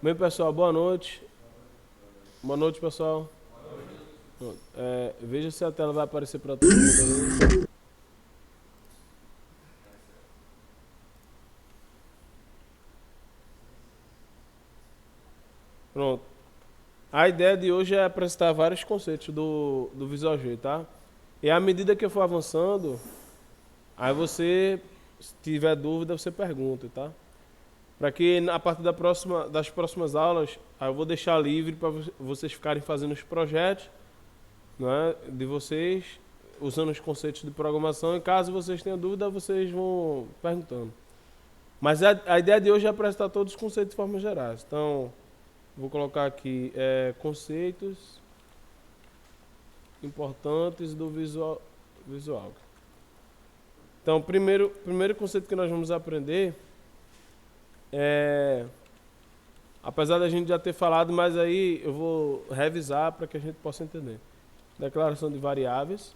Bem, pessoal, boa noite. Boa noite, pessoal. Pronto. Veja se a tela vai aparecer para todo mundo aí. Pronto. A ideia de hoje é apresentar vários conceitos do Visual G, tá? E à medida que eu for avançando, aí você, se tiver dúvida, você pergunta, tá? Para que a partir das próximas aulas, aí eu vou deixar livre para vocês ficarem fazendo os projetos, né, de vocês, usando os conceitos de programação. E caso vocês tenham dúvida, vocês vão perguntando. Mas a ideia de hoje é apresentar todos os conceitos de forma gerais. Então, vou colocar aqui conceitos importantes do visual. Então, o primeiro conceito que nós vamos aprender é, apesar da gente já ter falado, mas aí eu vou revisar para que a gente possa entender. Declaração de variáveis,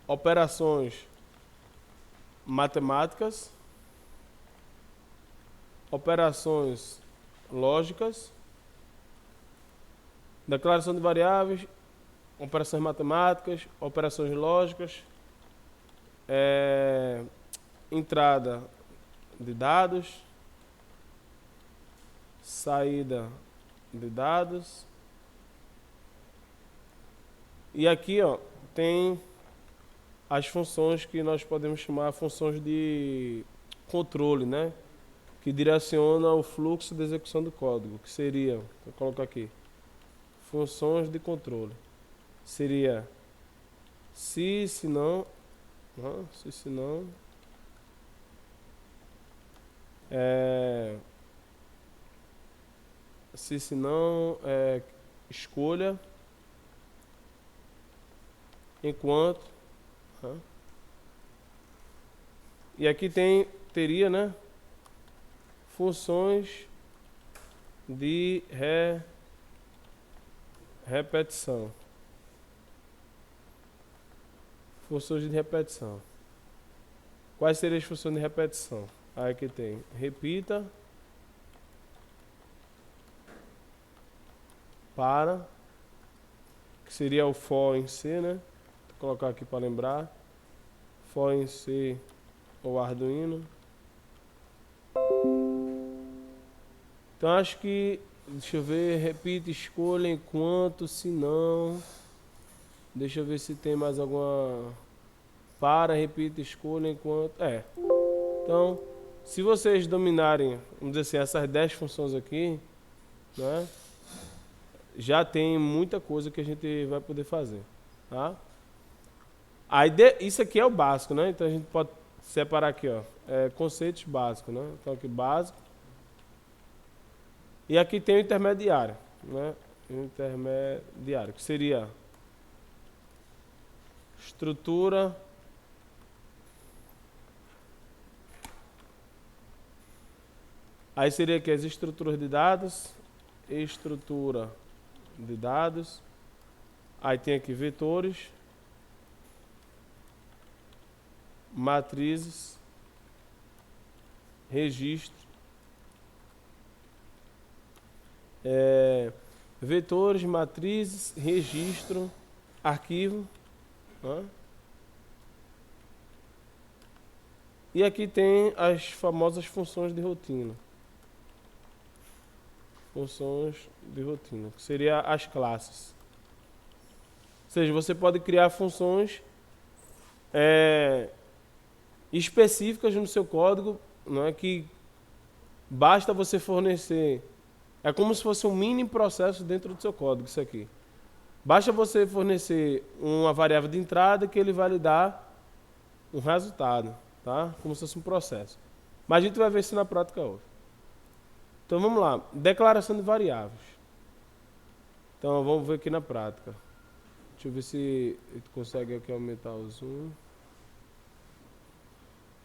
operações matemáticas, operações lógicas, declaração de variáveis, operações matemáticas, operações lógicas, entrada de dados, saída de dados. E aqui, ó, tem as funções que nós podemos chamar funções de controle, né? Que direciona o fluxo de execução do código, que seria, vou colocar aqui, funções de controle. Seria se não, se não, se não, escolha, enquanto, e aqui teria, né, funções de repetição. Funções de repetição. Quais seriam as funções de repetição? Aí aqui tem repita, para, que seria o for em C, né? Vou colocar aqui para lembrar. For em C ou Arduino. Então acho que, deixa eu ver, repita, escolha, enquanto, se não. Deixa eu ver se tem mais alguma. Para, repita, escolha, enquanto. Então, se vocês dominarem, vamos dizer assim, essas 10 funções aqui, né? Já tem muita coisa que a gente vai poder fazer, tá? Aí isso aqui é o básico, né? Então a gente pode separar aqui, ó, conceitos básicos, né? Então aqui básico. E aqui tem o intermediário, né? Intermediário, que seria estrutura, aí seria aqui as estruturas de dados, estrutura de dados, aí tem aqui vetores, matrizes, registro, vetores, matrizes, registro, arquivo, né? E aqui tem as famosas funções de rotina. Funções de rotina, que seria as classes. Ou seja, você pode criar funções específicas no seu código, não é que basta você fornecer. É como se fosse um mini processo dentro do seu código, isso aqui. Basta você fornecer uma variável de entrada que ele vai lhe dar um resultado, tá? Como se fosse um processo. Mas a gente vai ver isso na prática hoje. Então vamos lá, declaração de variáveis. Então vamos ver aqui na prática. Deixa eu ver se a gente consegue aqui aumentar o zoom.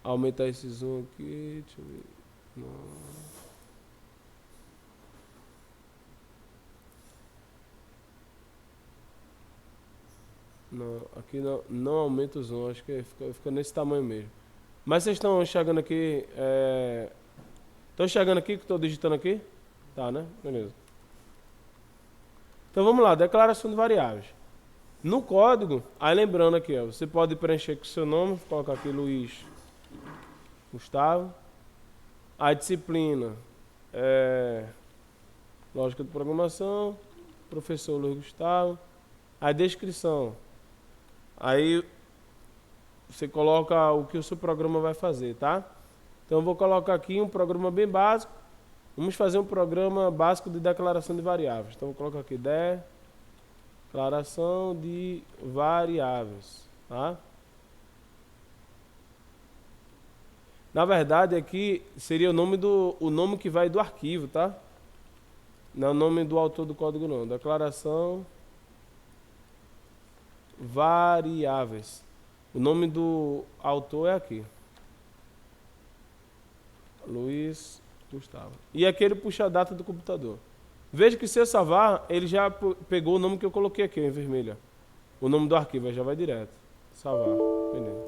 Aumentar esse zoom aqui, deixa eu ver. Não, aqui não aumenta o zoom, acho que fica nesse tamanho mesmo. Mas vocês estão enxergando aqui Estão chegando aqui que estou digitando aqui? Tá, né? Beleza. Então vamos lá, declaração de variáveis. No código, aí lembrando aqui, ó, você pode preencher com o seu nome, colocar aqui Luiz Gustavo. A disciplina é lógica de programação, professor Luiz Gustavo. A descrição, aí você coloca o que o seu programa vai fazer, tá? Então eu vou colocar aqui um programa bem básico. Vamos fazer um programa básico de declaração de variáveis. Então eu vou colocar aqui declaração de variáveis, tá? Na verdade aqui seria o nome que vai do arquivo, tá? Não é o nome do autor do código não. Declaração variáveis. O nome do autor é aqui. Luiz Gustavo. E aqui ele puxa a data do computador. Veja que se eu salvar, ele já pegou o nome que eu coloquei aqui em vermelho. O nome do arquivo, já vai direto. Salvar. Beleza.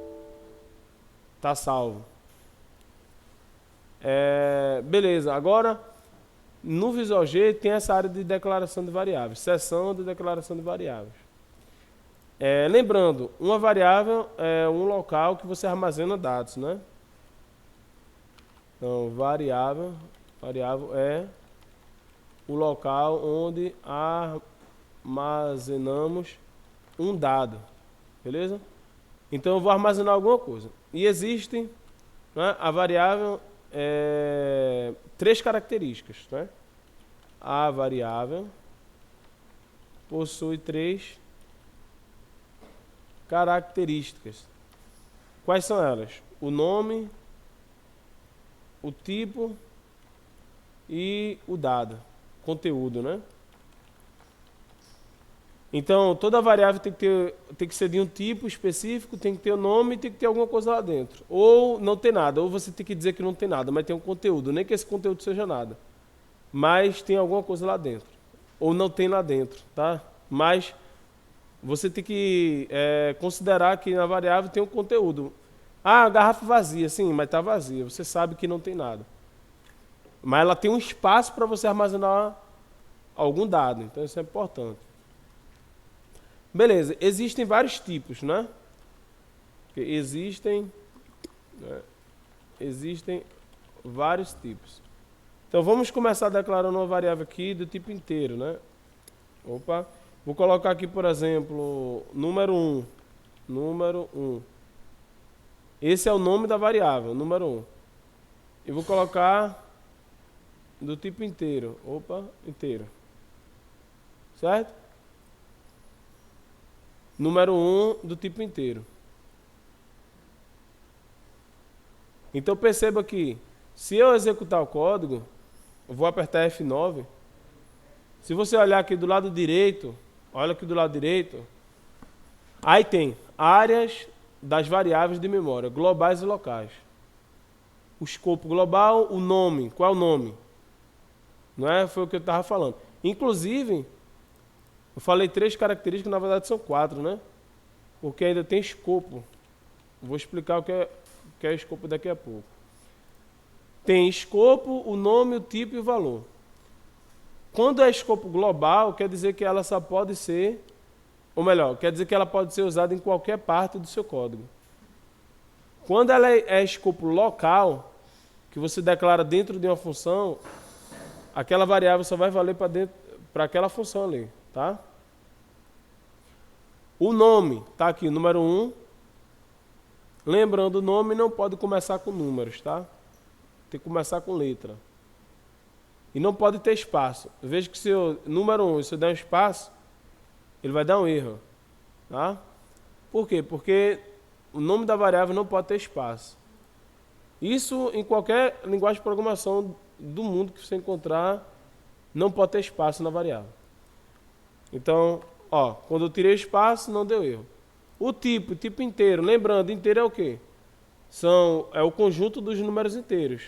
Tá salvo. Beleza, agora no Visual G tem essa área de declaração de variáveis. Seção de declaração de variáveis. Lembrando, uma variável é um local que você armazena dados, né? Então, variável é o local onde armazenamos um dado, beleza? Então, eu vou armazenar alguma coisa. E existe, né, a variável, 3 características, né? A variável possui 3 características. Quais são elas? O nome, o tipo e o dado, conteúdo, né? Então, toda variável tem que ser de um tipo específico, tem que ter o nome e tem que ter alguma coisa lá dentro. Ou não tem nada, ou você tem que dizer que não tem nada, mas tem um conteúdo, nem que esse conteúdo seja nada. Mas tem alguma coisa lá dentro. Ou não tem lá dentro, tá? Mas você tem que considerar que na variável tem um conteúdo. A garrafa vazia, sim, mas está vazia. Você sabe que não tem nada. Mas ela tem um espaço para você armazenar algum dado. Então isso é importante. Beleza, existem vários tipos, né? Existem vários tipos. Então vamos começar declarando uma variável aqui do tipo inteiro, né? Opa, vou colocar aqui, por exemplo, número 1. Número 1. Esse é o nome da variável, número 1. E vou colocar do tipo inteiro. Opa, inteiro. Certo? Número 1 do tipo inteiro. Então perceba que se eu executar o código, eu vou apertar F9. Se você olhar aqui do lado direito, olha aqui do lado direito, aí tem áreas das variáveis de memória, globais e locais. O escopo global, o nome, qual é o nome? Não é? Foi o que eu estava falando. Inclusive, eu falei 3 características, na verdade são 4, né? Porque ainda tem escopo. Vou explicar o que é escopo daqui a pouco. Tem escopo, o nome, o tipo e o valor. Quando é escopo global, quer dizer que ela só pode ser, ou melhor, quer dizer que ela pode ser usada em qualquer parte do seu código. Quando ela é escopo local, que você declara dentro de uma função, aquela variável só vai valer para aquela função ali, tá? O nome, tá aqui, número 1. Lembrando, o nome não pode começar com números, tá? Tem que começar com letra. E não pode ter espaço. Veja que se o número 1, se eu der um espaço, ele vai dar um erro, tá? Por quê? Porque o nome da variável não pode ter espaço. Isso em qualquer linguagem de programação do mundo que você encontrar, não pode ter espaço na variável. Então, ó, quando eu tirei espaço, não deu erro. O tipo inteiro, lembrando, inteiro é o quê? É o conjunto dos números inteiros,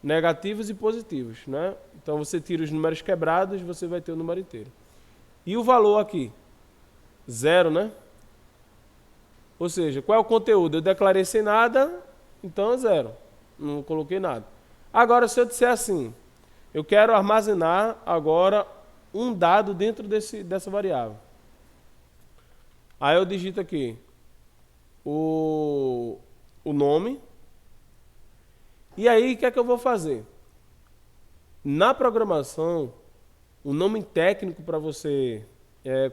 negativos e positivos, né? Então você tira os números quebrados, você vai ter o número inteiro. E o valor aqui? 0, né? Ou seja, qual é o conteúdo? Eu declarei sem nada, então é 0. Não coloquei nada. Agora, se eu disser assim, eu quero armazenar agora um dado dentro dessa variável. Aí eu digito aqui o nome. E aí, o que é que eu vou fazer? Na programação, o nome técnico para você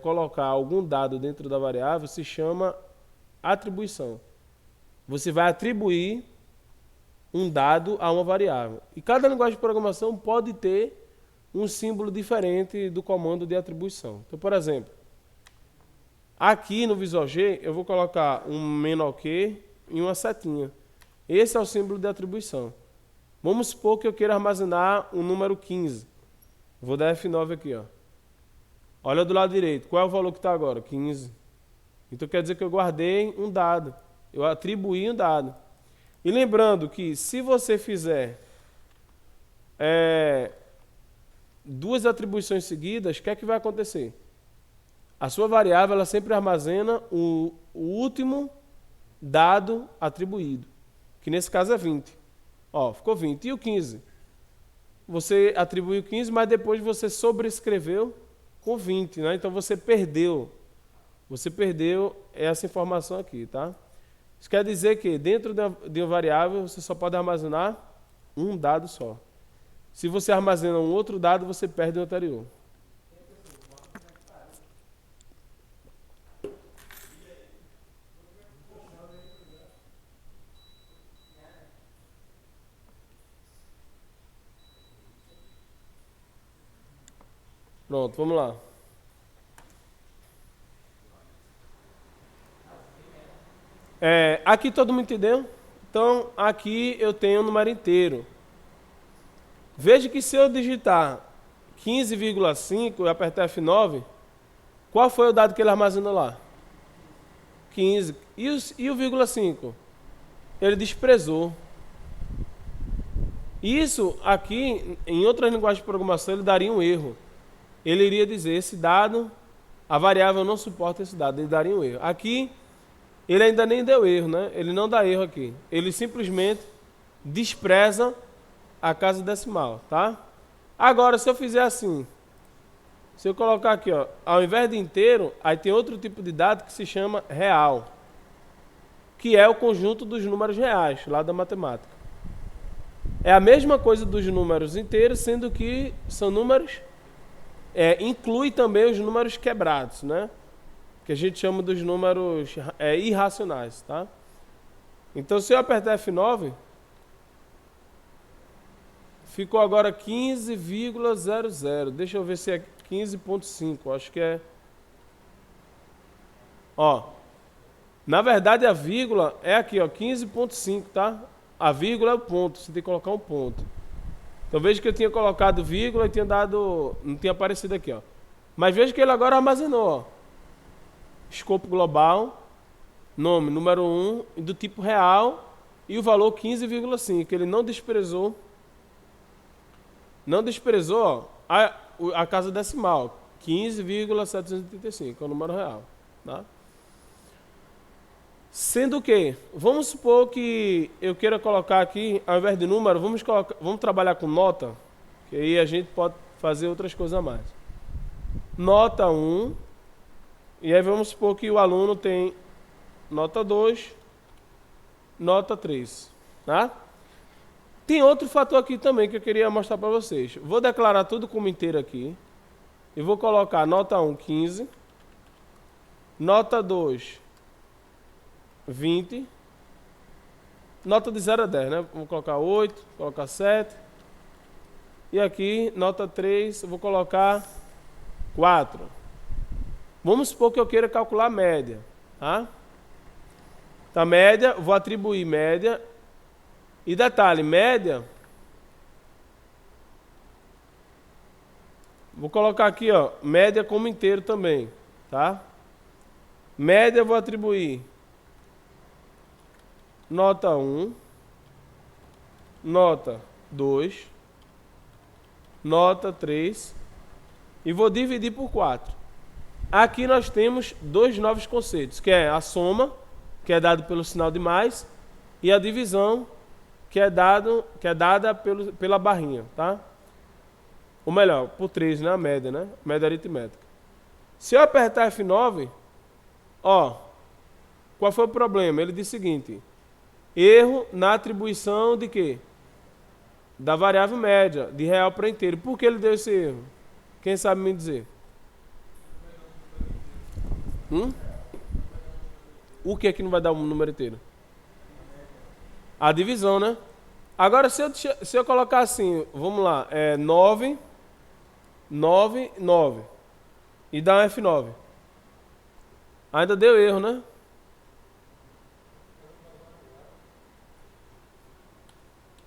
colocar algum dado dentro da variável se chama atribuição. Você vai atribuir um dado a uma variável. E cada linguagem de programação pode ter um símbolo diferente do comando de atribuição. Então, por exemplo, aqui no Visual G, eu vou colocar um menor que e uma setinha. Esse é o símbolo de atribuição. Vamos supor que eu queira armazenar o número 15. Vou dar F9 aqui, ó. Olha do lado direito. Qual é o valor que está agora? 15. Então quer dizer que eu guardei um dado. Eu atribuí um dado. E lembrando que se você fizer duas atribuições seguidas, o que é que vai acontecer? A sua variável ela sempre armazena o último dado atribuído, que nesse caso é 20. Ó, ficou 20. E o 15? Você atribuiu 15, mas depois você sobrescreveu com 20, né? Então você perdeu essa informação aqui, tá? Isso quer dizer que dentro de uma variável você só pode armazenar um dado só. Se você armazena um outro dado, você perde o anterior. Pronto, vamos lá. Aqui todo mundo entendeu? Então, aqui eu tenho um número inteiro. Veja que se eu digitar 15,5 e apertar F9, qual foi o dado que ele armazenou lá? 15. E o vírgula 5? Ele desprezou. Isso aqui, em outras linguagens de programação, ele daria um erro. Ele iria dizer, esse dado, a variável não suporta esse dado, ele daria um erro. Aqui, ele ainda nem deu erro, né? Ele não dá erro aqui. Ele simplesmente despreza a casa decimal, tá? Agora, se eu fizer assim, se eu colocar aqui, ó, ao invés de inteiro, aí tem outro tipo de dado que se chama real, que é o conjunto dos números reais, lá da matemática. É a mesma coisa dos números inteiros, sendo que são números, inclui também os números quebrados, né? Que a gente chama dos números irracionais, tá? Então, se eu apertar F9, ficou agora 15,00. Deixa eu ver se é 15,5. Acho que é. Ó. Na verdade, a vírgula é aqui, ó, 15,5, tá? A vírgula é o ponto. Você tem que colocar um ponto. Então, veja que eu tinha colocado vírgula e tinha dado. Não tinha aparecido aqui, ó. Mas veja que ele agora armazenou, ó. Escopo global, nome, número 1, do tipo real e o valor 15,5. Ele não desprezou. Não desprezou a casa decimal, 15,785, é o número real. Tá? Sendo que, vamos supor que eu queira colocar aqui, ao invés de número, vamos trabalhar com nota, que aí a gente pode fazer outras coisas a mais. Nota 1, e aí vamos supor que o aluno tem nota 2, nota 3. Tá? Tem outro fator aqui também que eu queria mostrar para vocês. Vou declarar tudo como inteiro aqui. E vou colocar nota 1, 15. Nota 2, 20. Nota de 0 a 10, né? Vou colocar 8, vou colocar 7. E aqui, nota 3, eu vou colocar 4. Vamos supor que eu queira calcular a média. Tá? Então, média, vou atribuir média. E detalhe, média, vou colocar aqui, ó, média como inteiro também, tá? Média vou atribuir nota 1, nota 2, nota 3 e vou dividir por 4. Aqui nós temos dois novos conceitos, que é a soma, que é dado pelo sinal de mais, e a divisão, que é dada pela barrinha, tá? Ou melhor, por 3, né? A média, né? Média aritmética. Se eu apertar F9, ó, qual foi o problema? Ele disse o seguinte: erro na atribuição de quê? Da variável média, de real para inteiro. Por que ele deu esse erro? Quem sabe me dizer? O que é que não vai dar um número inteiro? A divisão, né? Agora, se eu colocar assim, vamos lá, 9, 9, 9, e dar um F9. Ainda deu erro, né?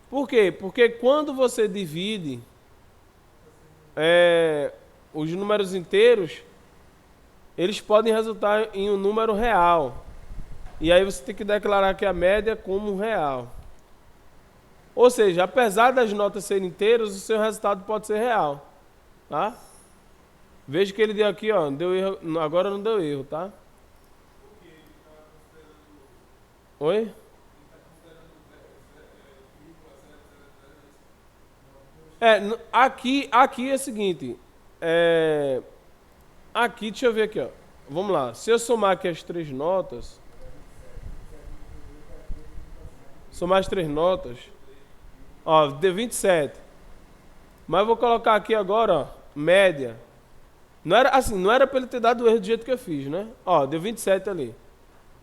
Por quê? Porque quando você divide os números inteiros, eles podem resultar em um número real. E aí você tem que declarar que a média é como real. Ou seja, apesar das notas serem inteiras, o seu resultado pode ser real. Tá? Veja que ele deu aqui, ó, deu erro, agora não deu erro, tá? Oi? Aqui é o seguinte. Aqui, deixa eu ver aqui, ó. Vamos lá. Se eu somar aqui as 3 notas. Somar as 3 notas. Ó, deu 27. Mas eu vou colocar aqui agora, ó, média. Não era assim, não era para ele ter dado o erro do jeito que eu fiz, né? Ó, deu 27 ali.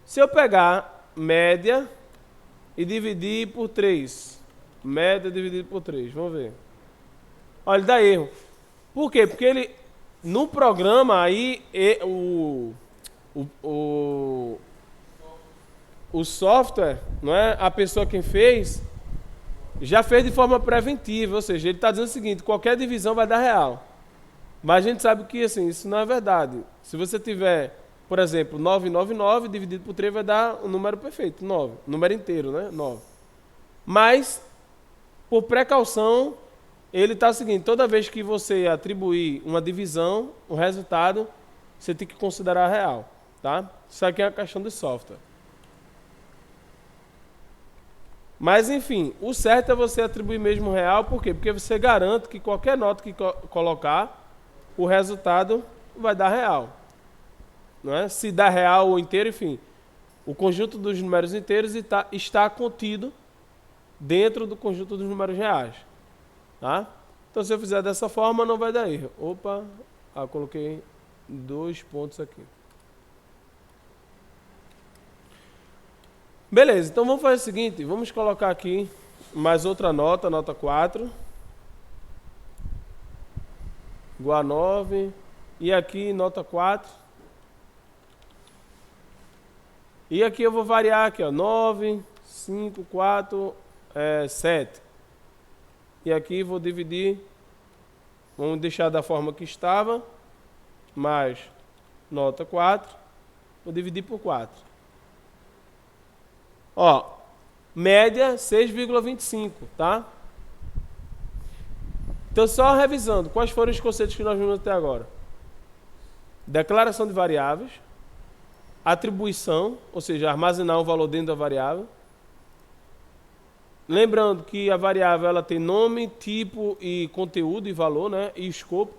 Se eu pegar média e dividir por 3. Média dividido por 3, vamos ver. Olha, ele dá erro. Por quê? Porque ele, no programa aí, o software, não é? A pessoa quem fez, já fez de forma preventiva, ou seja, ele está dizendo o seguinte: qualquer divisão vai dar real. Mas a gente sabe que assim, isso não é verdade. Se você tiver, por exemplo, 999 dividido por 3 vai dar um número perfeito, 9. Número inteiro, né? 9. Mas, por precaução, ele está o seguinte: toda vez que você atribuir uma divisão, o resultado, você tem que considerar real. Tá? Isso aqui é a questão de software. Mas, enfim, o certo é você atribuir mesmo real. Por quê? Porque você garante que qualquer nota que colocar, o resultado vai dar real. Não é? Se dá real ou inteiro, enfim, o conjunto dos números inteiros está contido dentro do conjunto dos números reais. Tá? Então, se eu fizer dessa forma, não vai dar erro. Opa, coloquei 2 pontos aqui. Beleza, então vamos fazer o seguinte, vamos colocar aqui mais outra nota, nota 4. Igual a 9. E aqui, nota 4. E aqui eu vou variar aqui, ó, 9, 5, 4, 7. E aqui vou dividir, vamos deixar da forma que estava, mais nota 4, vou dividir por 4. Ó, média 6,25, tá? Então, só revisando, quais foram os conceitos que nós vimos até agora? Declaração de variáveis, atribuição, ou seja, armazenar um valor dentro da variável. Lembrando que a variável ela tem nome, tipo e conteúdo e valor, né? E escopo.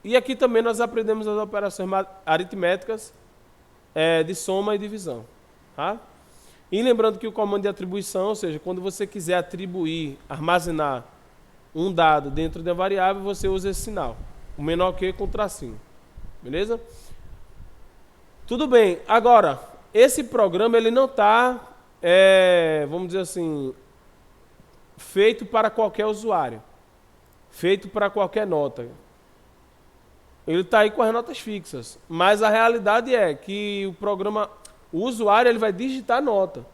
E aqui também nós aprendemos as operações aritméticas de soma e divisão. Tá? E lembrando que o comando de atribuição, ou seja, quando você quiser atribuir, armazenar um dado dentro da variável, você usa esse sinal. O menor que com tracinho. Beleza? Tudo bem. Agora, esse programa ele não está, vamos dizer assim, feito para qualquer usuário. Feito para qualquer nota. Ele está aí com as notas fixas. Mas a realidade é que o usuário ele vai digitar nota.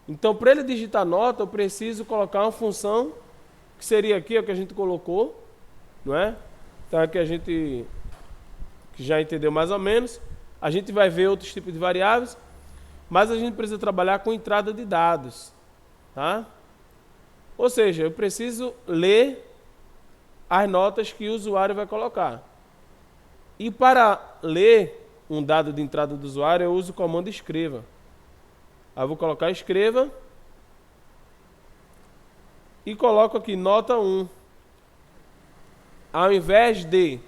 Então, para ele digitar nota, eu preciso colocar uma função, que seria aqui o que a gente colocou, não é? Então, aqui a gente que já entendeu mais ou menos. A gente vai ver outros tipos de variáveis, mas a gente precisa trabalhar com entrada de dados. Tá? Ou seja, eu preciso ler as notas que o usuário vai colocar. E para ler um dado de entrada do usuário, eu uso o comando escreva. Aí eu vou colocar escreva. E coloco aqui nota 1. Ao invés de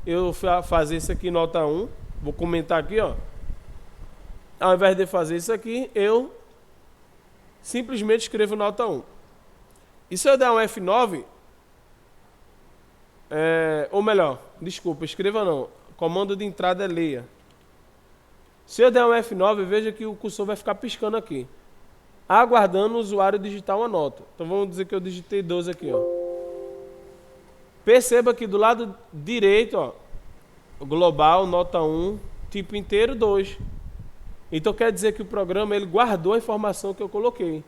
eu fazer isso aqui nota 1, vou comentar aqui, ó. Ao invés de fazer isso aqui, eu simplesmente escrevo nota 1. E se eu der um F9, ou melhor, desculpa, escreva não. Comando de entrada é leia. Se eu der um F9, veja que o cursor vai ficar piscando aqui, aguardando o usuário digitar uma nota. Então vamos dizer que eu digitei 12 aqui, ó. Perceba que do lado direito, ó, global, nota 1, tipo inteiro 2. Então quer dizer que o programa ele guardou a informação que eu coloquei.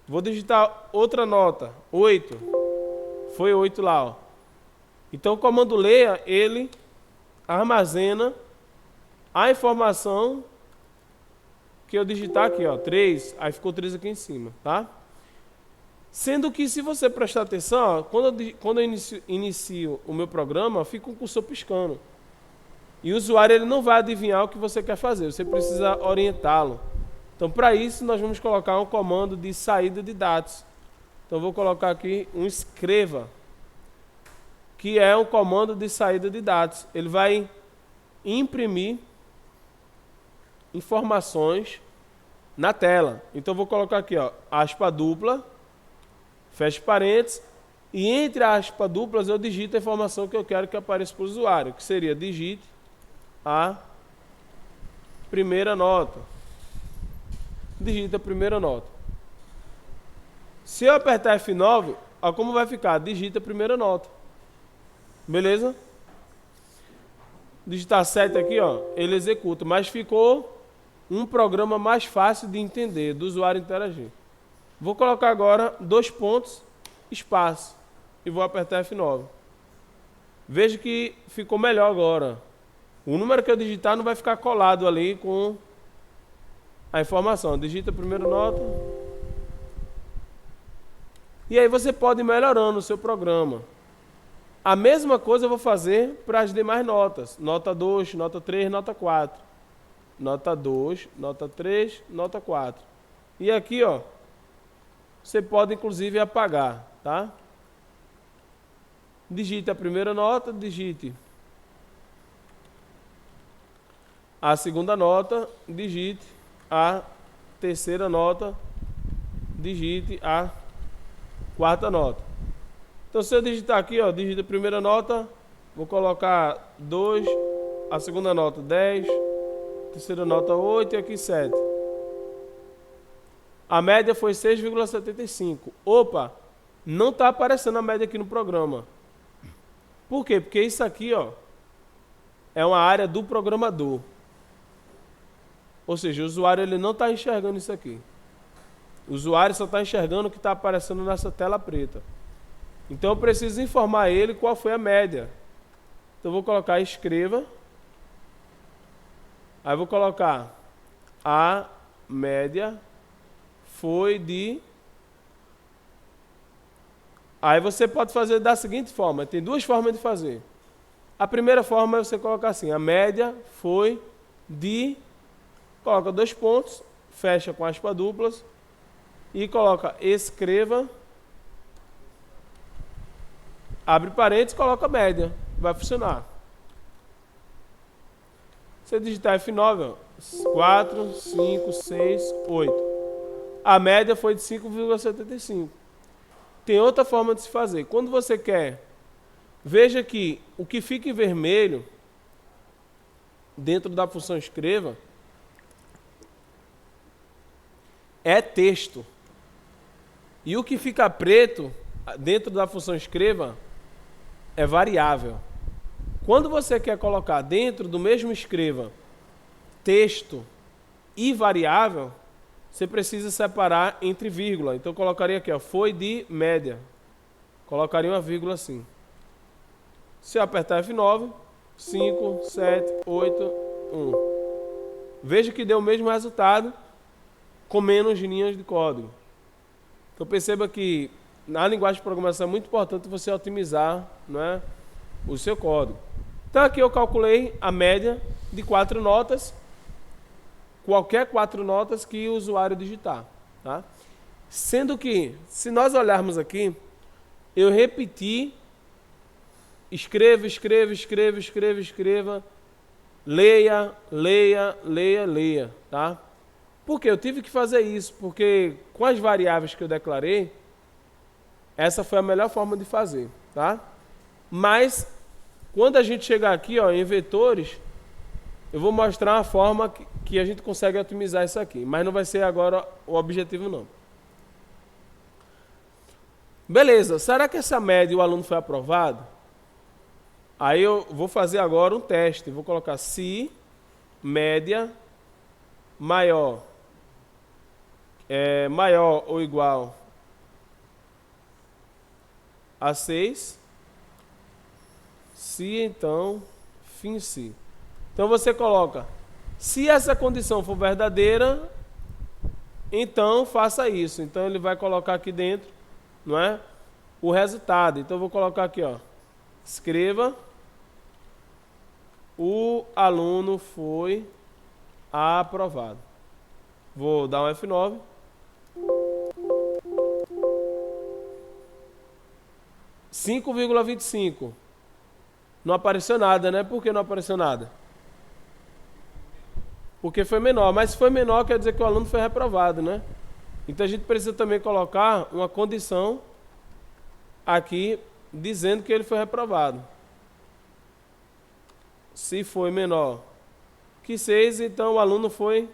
Vou digitar outra nota, 8. Foi 8 lá, ó. Então o comando leia, ele armazena a informação que eu digitar aqui, ó, 3, aí ficou 3 aqui em cima, tá? Sendo que se você prestar atenção, ó, quando eu inicio o meu programa, fica um cursor piscando. E o usuário ele não vai adivinhar o que você quer fazer, você precisa orientá-lo. Então para isso nós vamos colocar um comando de saída de dados. Então eu vou colocar aqui um escreva, que é um comando de saída de dados. Ele vai imprimir informações na tela. Então eu vou colocar aqui, ó, aspa dupla, fecha parênteses, e entre aspas duplas eu digito a informação que eu quero que apareça para o usuário, que seria digite a primeira nota. Digita a primeira nota. Se eu apertar F9, ó, como vai ficar? Digita a primeira nota. Beleza? Digitar 7 aqui, ó, ele executa, mas ficou um programa mais fácil de entender, do usuário interagir. Vou colocar agora 2 pontos, espaço, e vou apertar F9. Veja que ficou melhor agora. O número que eu digitar não vai ficar colado ali com a informação. Digita a primeira nota. E aí você pode ir melhorando o seu programa. A mesma coisa eu vou fazer para as demais notas. Nota 2, nota 3, nota 4. Nota 2, nota 3, nota 4. E aqui, ó, você pode inclusive apagar, tá? Digite a primeira nota, digite a segunda nota, digite a terceira nota, digite a quarta nota. Então se eu digitar aqui, ó, digita a primeira nota, vou colocar 2, a segunda nota 10, a terceira nota 8 e aqui 7. A média foi 6,75. Opa, não está aparecendo a média aqui no programa. Por quê? Porque isso aqui, ó, é uma área do programador. Ou seja, o usuário ele não está enxergando isso aqui. O usuário só está enxergando o que está aparecendo nessa tela preta. Então eu preciso informar ele qual foi a média. Então eu vou colocar escreva. Aí vou colocar a média foi de... Aí você pode fazer da seguinte forma. Tem 2 formas de fazer. A primeira forma é você colocar assim. A média foi de... Coloca 2 pontos, fecha com aspas duplas e coloca escreva, abre parênteses, coloca média. Vai funcionar. Se eu digitar F9, ó, 4, 5, 6, 8. A média foi de 5,75. Tem outra forma de se fazer. Quando você quer, veja que o que fica em vermelho dentro da função escreva é texto. E o que fica preto dentro da função escreva é variável. Quando você quer colocar dentro do mesmo escreva texto e variável, você precisa separar entre vírgula. Então eu colocaria aqui, ó, foi de média. Colocaria uma vírgula assim. Se eu apertar F9, 5, 7, 8, 1. Veja que deu o mesmo resultado com menos linhas de código. Então perceba que na linguagem de programação é muito importante você otimizar, né, o seu código. Então aqui eu calculei a média de 4 notas qualquer 4 notas que o usuário digitar. Tá? Sendo que, se nós olharmos aqui, eu repeti, escreva, leia, tá? Por que eu tive que fazer isso? Porque com as variáveis que eu declarei, essa foi a melhor forma de fazer, tá? Mas, quando a gente chegar aqui, ó, em vetores, eu vou mostrar uma forma que a gente consegue otimizar isso aqui. Mas não vai ser agora o objetivo, não. Beleza, será que essa média o aluno foi aprovado? Aí eu vou fazer agora um teste. Vou colocar se média maior ou igual a 6, se então fim se. Então você coloca, se essa condição for verdadeira, então faça isso. Então ele vai colocar aqui dentro, não é? O resultado. Então eu vou colocar aqui, ó. Escreva: o aluno foi aprovado. Vou dar um F9. – 5,25. Não apareceu nada, né? Por que não apareceu nada? Porque foi menor. Mas se foi menor, quer dizer que o aluno foi reprovado, né? Então a gente precisa também colocar uma condição aqui dizendo que ele foi reprovado. Se foi menor que 6, então o aluno foi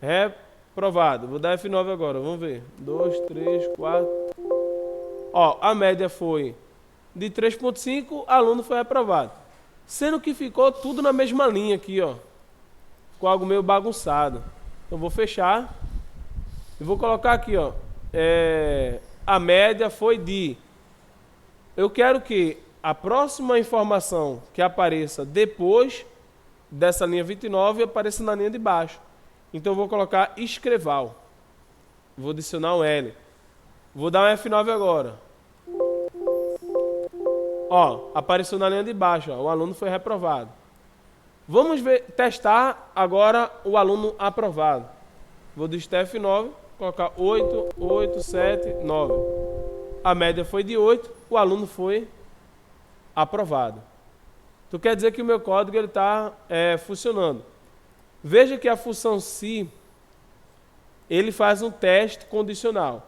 reprovado. Vou dar F9 agora, vamos ver. 2, 3, 4. Ó, a média foi de 3,5, aluno foi reprovado. Sendo que ficou tudo na mesma linha aqui, ó. Ficou algo meio bagunçado. Então vou fechar e vou colocar aqui, ó. A média foi de... Eu quero que a próxima informação que apareça depois dessa linha 29 apareça na linha de baixo. Então eu vou colocar escreval. Vou adicionar um L. Vou dar um F9 agora. Ó, apareceu na linha de baixo, ó, o aluno foi reprovado. Vamos testar agora o aluno aprovado. Vou digitar F9, colocar 8, 8, 7, 9. A média foi de 8, o aluno foi aprovado. Então quer dizer que o meu código está funcionando. Veja que a função se, ele faz um teste condicional.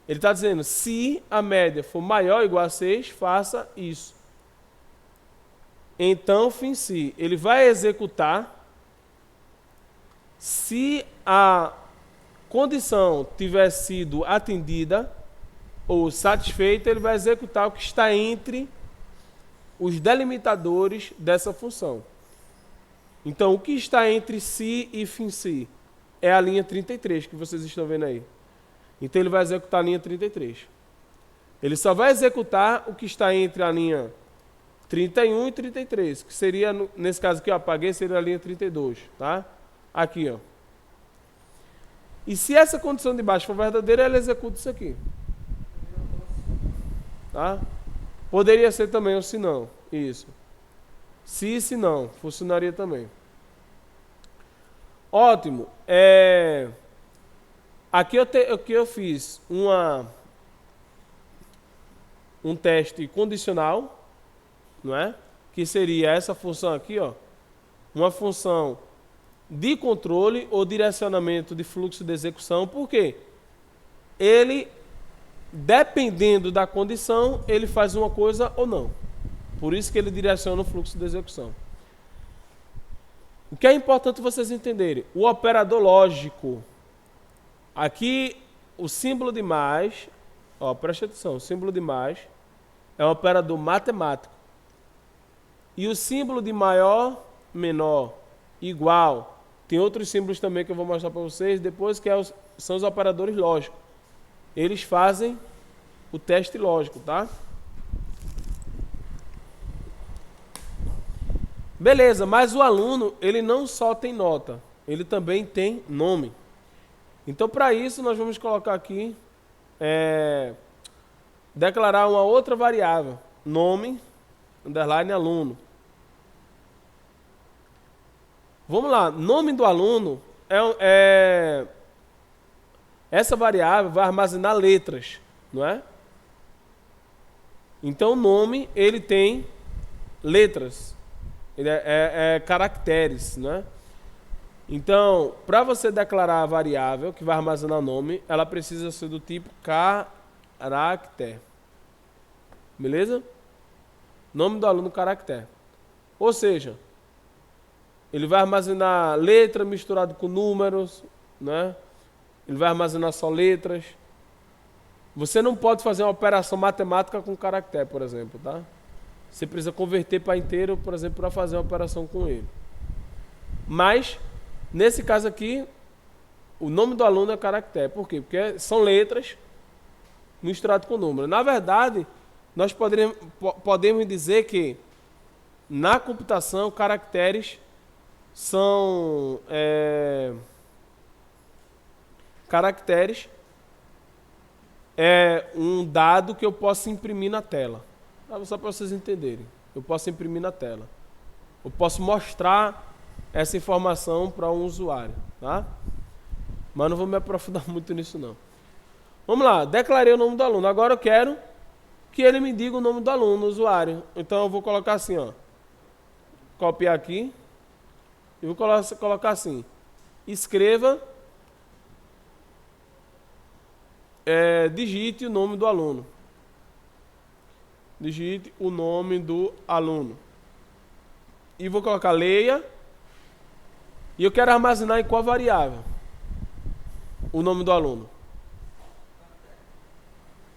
Ele está dizendo, se a média for maior ou igual a 6, faça isso. Então, fim se. Ele vai executar. Se a condição tiver sido atendida ou satisfeita, ele vai executar o que está entre os delimitadores dessa função. Então, o que está entre se e fim se é a linha 33 que vocês estão vendo aí. Então ele vai executar a linha 33. Ele só vai executar o que está entre a linha 31 e 33, que seria, nesse caso aqui, eu apaguei, seria a linha 32, tá? Aqui, ó. E se essa condição de baixo for verdadeira, ele executa isso aqui. Tá? Poderia ser também um se não, isso. Se não, funcionaria também. Ótimo. Aqui eu fiz um teste condicional, não é? Que seria essa função aqui, ó, uma função de controle ou direcionamento de fluxo de execução. Por quê? Ele, dependendo da condição, ele faz uma coisa ou não. Por isso que ele direciona o fluxo de execução. O que é importante vocês entenderem? O operador lógico. Aqui, o símbolo de mais, ó, preste atenção, o símbolo de mais é um operador matemático. E o símbolo de maior, menor, igual, tem outros símbolos também que eu vou mostrar para vocês depois, que são os operadores lógicos. Eles fazem o teste lógico, tá? Beleza, mas o aluno, ele não só tem nota, ele também tem nome. Então, para isso, nós vamos colocar aqui, declarar uma outra variável, nome, underline aluno. Vamos lá, nome do aluno essa variável vai armazenar letras, não é? Então o nome, ele tem letras, ele é caracteres, né? Então, para você declarar a variável que vai armazenar o nome, ela precisa ser do tipo caractere. Beleza? Nome do aluno, caractere. Ou seja, ele vai armazenar letra misturado com números, né? Ele vai armazenar só letras. Você não pode fazer uma operação matemática com caractere, por exemplo, tá? Você precisa converter para inteiro, por exemplo, para fazer uma operação com ele. Mas, nesse caso aqui, o nome do aluno é caractere. Por quê? Porque são letras misturadas com números. Na verdade, nós podemos dizer que, na computação, caracteres são... caracteres é um dado que eu posso imprimir na tela. Só para vocês entenderem. Eu posso imprimir na tela. Eu posso mostrar essa informação para um usuário, tá? Mas não vou me aprofundar muito nisso não. Vamos lá, declarei o nome do aluno. Agora eu quero que ele me diga o nome do aluno, o usuário. Então eu vou colocar assim, ó. Copiar aqui. E vou colocar assim. Escreva. Digite o nome do aluno. Digite o nome do aluno. E vou colocar leia. E eu quero armazenar em qual variável? O nome do aluno.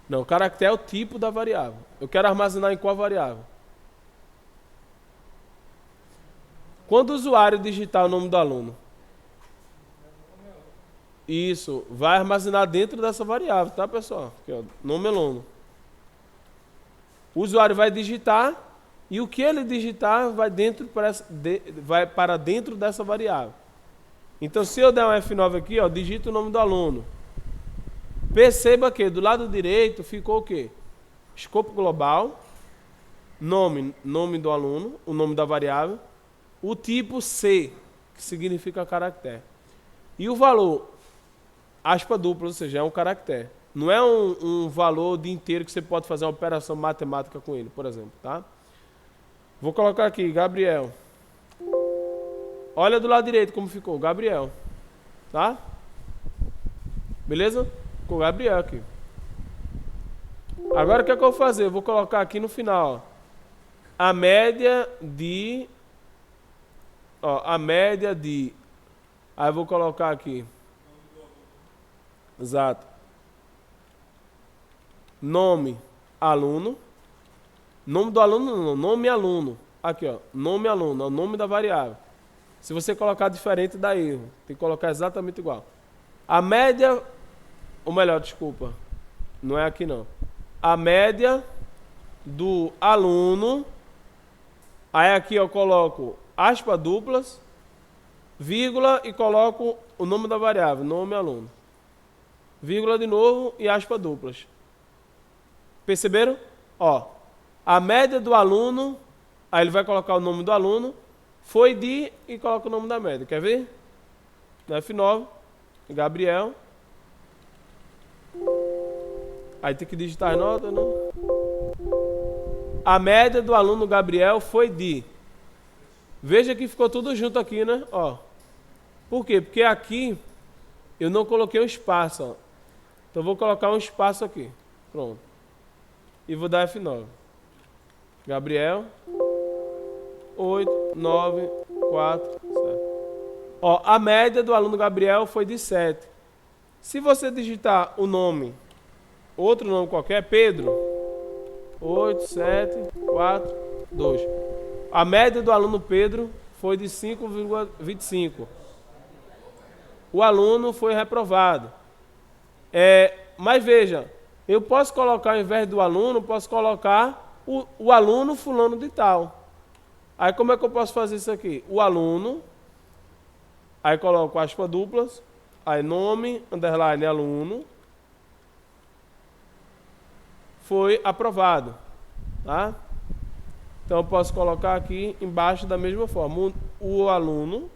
Não, caractere é o tipo da variável. Eu quero armazenar em qual variável? Quando o usuário digitar o nome do aluno, isso, vai armazenar dentro dessa variável, tá, pessoal? Aqui, ó, nome aluno. O usuário vai digitar e o que ele digitar vai para dentro dessa variável. Então, se eu der um F9 aqui, ó, digito o nome do aluno. Perceba que do lado direito ficou o quê? Escopo global, nome do aluno, o nome da variável, o tipo C, que significa caractere. E o valor, aspa dupla, ou seja, é um caractere. Não é um valor de inteiro que você pode fazer uma operação matemática com ele, por exemplo, tá? Vou colocar aqui, Gabriel. Olha do lado direito como ficou, Gabriel. Tá? Beleza? Ficou Gabriel aqui. Agora o que é que eu vou fazer? Eu vou colocar aqui no final, ó, a média de... Ó, a média de... Aí eu vou colocar aqui. Exato. Nome, aluno. Nome do aluno não, nome aluno. Aqui, ó, nome aluno, é o nome da variável. Se você colocar diferente, dá erro. Tem que colocar exatamente igual. A média, ou melhor, desculpa, não é aqui não. A média do aluno, aí aqui eu coloco aspas duplas, vírgula e coloco o nome da variável, nome aluno. Vírgula de novo e aspas duplas. Perceberam? Ó, a média do aluno, aí ele vai colocar o nome do aluno, foi de e coloca o nome da média. Quer ver? F9, Gabriel. Aí tem que digitar as notas, não? A média do aluno Gabriel foi de... Veja que ficou tudo junto aqui, né? Ó. Por quê? Porque aqui eu não coloquei um espaço, ó. Então eu vou colocar um espaço aqui. Pronto. E vou dar F9. Gabriel. 8, 9, 4, 7. Ó, a média do aluno Gabriel foi de 7. Se você digitar o nome, outro nome qualquer, Pedro. 8, 7, 4, 2. A média do aluno Pedro foi de 5,25. O aluno foi reprovado. Mas veja, eu posso colocar, ao invés do aluno, posso colocar o aluno fulano de tal. Aí como é que eu posso fazer isso aqui? O aluno, aí coloco aspas duplas, aí nome, underline, aluno, foi aprovado, tá? Então eu posso colocar aqui embaixo da mesma forma, o aluno,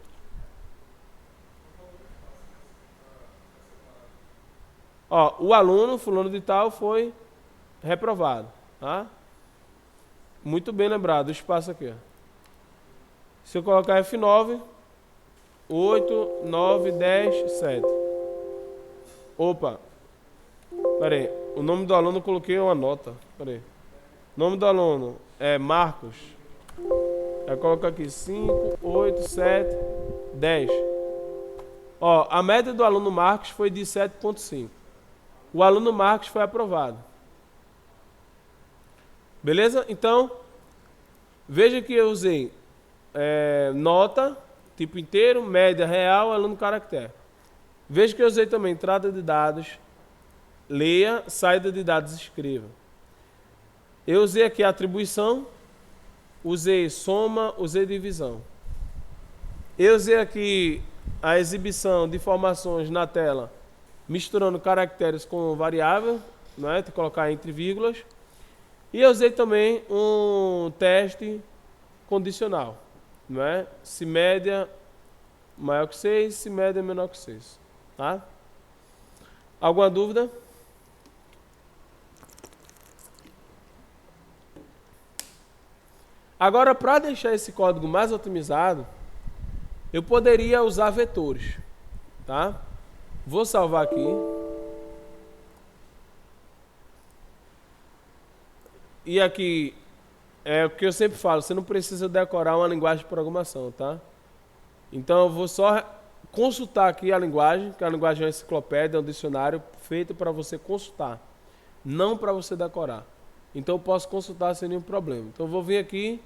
Ó, o aluno, fulano de tal, foi reprovado. Tá? Muito bem lembrado, o espaço aqui. Ó. Se eu colocar F9, 8, 9, 10, 7. Opa, peraí, o nome do aluno eu coloquei uma nota. Peraí. O nome do aluno é Marcos. Eu coloco aqui 5, 8, 7, 10. Ó, a média do aluno Marcos foi de 7,5. O aluno Marcos foi aprovado. Beleza? Então, veja que eu usei nota, tipo inteiro, média, real, aluno caractere. Veja que eu usei também entrada de dados, leia, saída de dados, escreva. Eu usei aqui a atribuição, usei soma, usei divisão. Eu usei aqui a exibição de informações na tela, misturando caracteres com variável, não é? Tem que colocar entre vírgulas. E eu usei também um teste condicional, não é? Se média maior que 6, se média menor que 6. Tá? Alguma dúvida? Agora, para deixar esse código mais otimizado, eu poderia usar vetores. Tá? Vou salvar aqui. E aqui é o que eu sempre falo, você não precisa decorar uma linguagem de programação, tá? Então eu vou só consultar aqui a linguagem, que a linguagem é uma enciclopédia, é um dicionário feito para você consultar, não para você decorar. Então eu posso consultar sem nenhum problema. Então eu vou vir aqui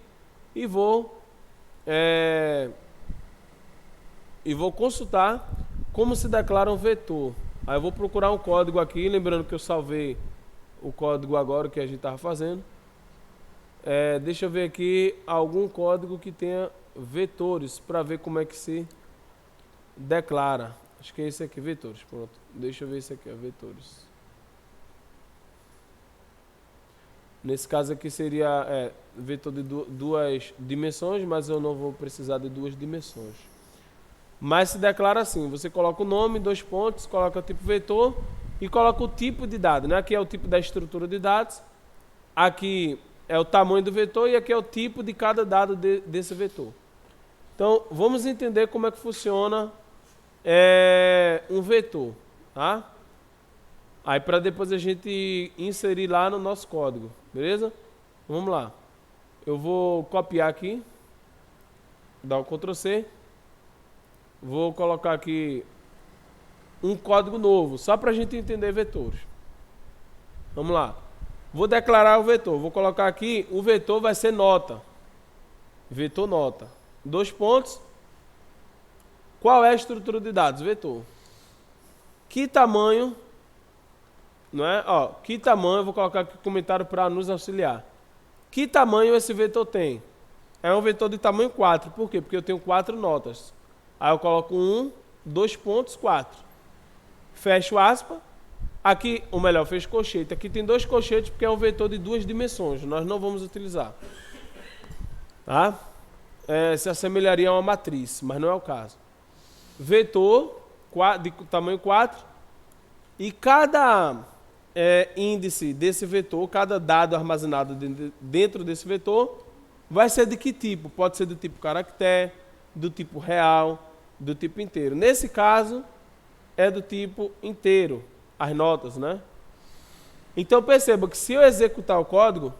e vou consultar como se declara um vetor. Aí eu vou procurar um código aqui, lembrando que eu salvei o código agora que a gente estava fazendo. Deixa eu ver aqui algum código que tenha vetores para ver como é que se declara. Acho que é esse aqui, vetores. Pronto. Deixa eu ver esse aqui, vetores. Nesse caso aqui seria vetor de duas dimensões, mas eu não vou precisar de duas dimensões. Mas se declara assim, você coloca o nome, 2 pontos, coloca o tipo vetor e coloca o tipo de dado, né? Aqui é o tipo da estrutura de dados, aqui é o tamanho do vetor e aqui é o tipo de cada dado desse vetor. Então, vamos entender como é que funciona um vetor, tá? Aí para depois a gente inserir lá no nosso código, beleza? Vamos lá. Eu vou copiar aqui, dar o Ctrl C, vou colocar aqui um código novo, só para a gente entender vetores. Vamos lá. Vou declarar o vetor, vou colocar aqui, o vetor vai ser nota. Vetor nota. 2 pontos. Qual é a estrutura de dados? Vetor. Que tamanho, não é? Ó, que tamanho, vou colocar aqui um comentário para nos auxiliar. Que tamanho esse vetor tem? É um vetor de tamanho 4. Por quê? Porque eu tenho 4 notas. Aí eu coloco 1, 2 pontos, 4. Fecho aspas. Aqui, ou melhor, fecho colchete. Aqui tem 2 colchetes porque é um vetor de 2 dimensões. Nós não vamos utilizar. Tá? Se assemelharia a uma matriz, mas não é o caso. Vetor de tamanho 4. E cada índice desse vetor, cada dado armazenado dentro desse vetor, vai ser de que tipo? Pode ser do tipo caractere, do tipo real, do tipo inteiro. Nesse caso, é do tipo inteiro, as notas, né? Então perceba que se eu executar o código,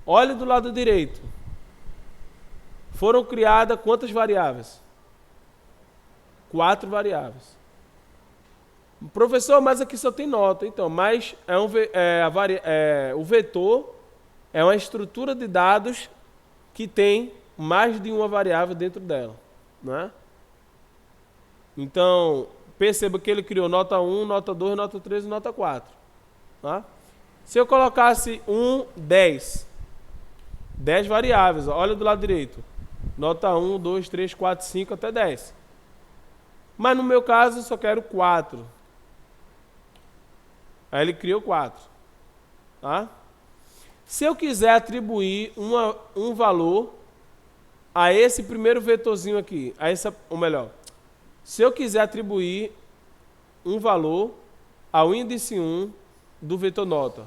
olhe do lado direito. Foram criadas quantas variáveis? 4 variáveis. Professor, mas aqui só tem nota. Então, mas o vetor é uma estrutura de dados que tem mais de uma variável dentro dela, né? Então, perceba que ele criou nota 1, nota 2, nota 3 e nota 4. Tá? Se eu colocasse 10 variáveis, olha do lado direito. Nota 1, 2, 3, 4, 5 até 10. Mas no meu caso eu só quero 4. Aí ele criou 4. Tá? Se eu quiser atribuir um valor a esse primeiro vetorzinho aqui, ou melhor, se eu quiser atribuir um valor ao índice 1 do vetor nota.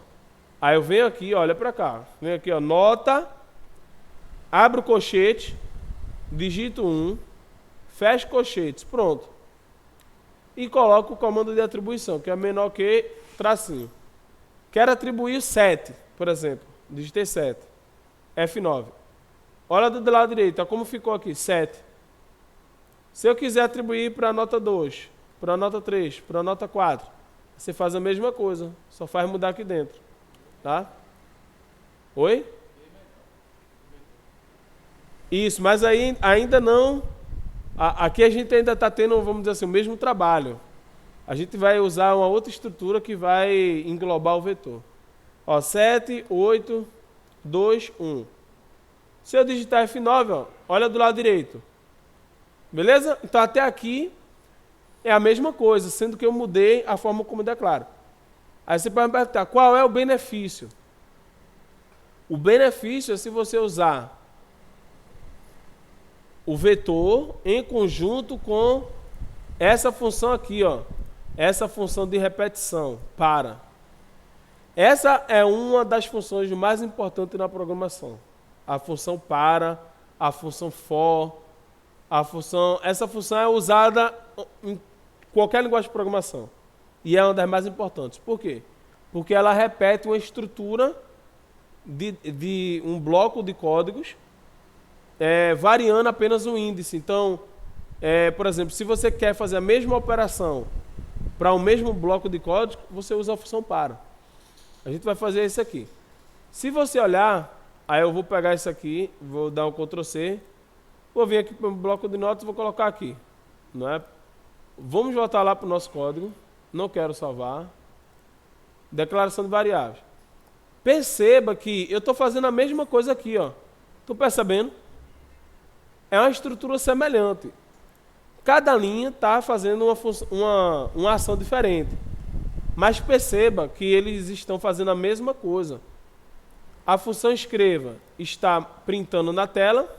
Aí eu venho aqui, olha para cá. Venho aqui, ó, nota, abro o colchete, digito 1, fecho colchetes, pronto. E coloco o comando de atribuição, que é menor que tracinho. Quero atribuir 7, por exemplo. Digitei 7. F9. Olha do lado direito, ó, como ficou aqui, 7. Se eu quiser atribuir para a nota 2, para a nota 3, para a nota 4, você faz a mesma coisa, só faz mudar aqui dentro. Tá? Oi? Isso, mas aí ainda não... Aqui a gente ainda está tendo, vamos dizer assim, o mesmo trabalho. A gente vai usar uma outra estrutura que vai englobar o vetor. Ó, 7, 8, 2, 1. Se eu digitar F9, ó, olha do lado direito. Beleza? Então até aqui é a mesma coisa, sendo que eu mudei a forma como eu declaro. Aí você pode me perguntar, qual é o benefício? O benefício é se você usar o vetor em conjunto com essa função aqui, ó, essa função de repetição, para. Essa é uma das funções mais importantes na programação. A função para, a função for, essa função é usada em qualquer linguagem de programação. E é uma das mais importantes. Por quê? Porque ela repete uma estrutura de um bloco de códigos, variando apenas um índice. Então, por exemplo, se você quer fazer a mesma operação para o mesmo bloco de código, você usa a função para. A gente vai fazer isso aqui. Se você olhar, aí eu vou pegar isso aqui, vou dar um Ctrl C, vou vir aqui para o bloco de notas e vou colocar aqui. Não é? Vamos voltar lá para o nosso código. Não quero salvar. Declaração de variáveis. Perceba que eu estou fazendo a mesma coisa aqui, ó. Estou percebendo? É uma estrutura semelhante. Cada linha está fazendo uma ação diferente. Mas perceba que eles estão fazendo a mesma coisa. A função escreva está printando na tela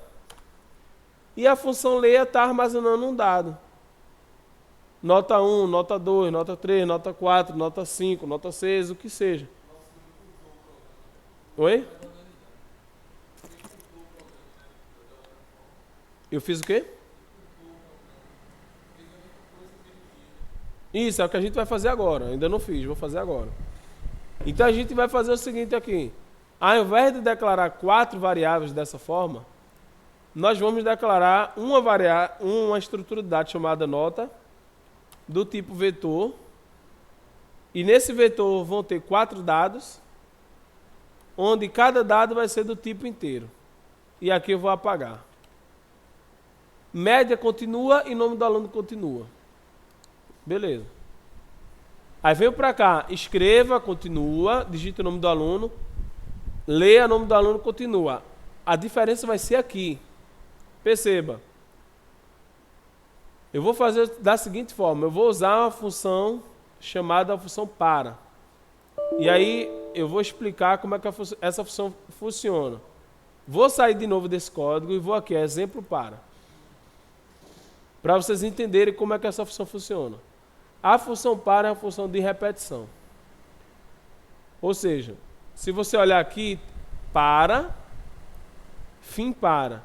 e a função leia está armazenando um dado. Nota 1, nota 2, nota 3, nota 4, nota 5, nota 6, o que seja. Oi? Eu fiz o quê? Isso é o que a gente vai fazer agora. Ainda não fiz, vou fazer agora. Então a gente vai fazer o seguinte aqui. Ao invés de declarar 4 variáveis dessa forma, nós vamos declarar uma estrutura de dados chamada nota, do tipo vetor. E nesse vetor vão ter 4 dados, onde cada dado vai ser do tipo inteiro. E aqui eu vou apagar. Média continua e nome do aluno continua. Beleza. Aí venho para cá, escreva, continua, digita o nome do aluno, leia o nome do aluno, continua. A diferença vai ser aqui. Perceba. Eu vou fazer da seguinte forma, eu vou usar uma função chamada função para. E aí eu vou explicar como é que essa função funciona. Vou sair de novo desse código e vou aqui, exemplo para vocês entenderem como é que essa função funciona. A função para é uma função de repetição. Ou seja, se você olhar aqui, para, fim para.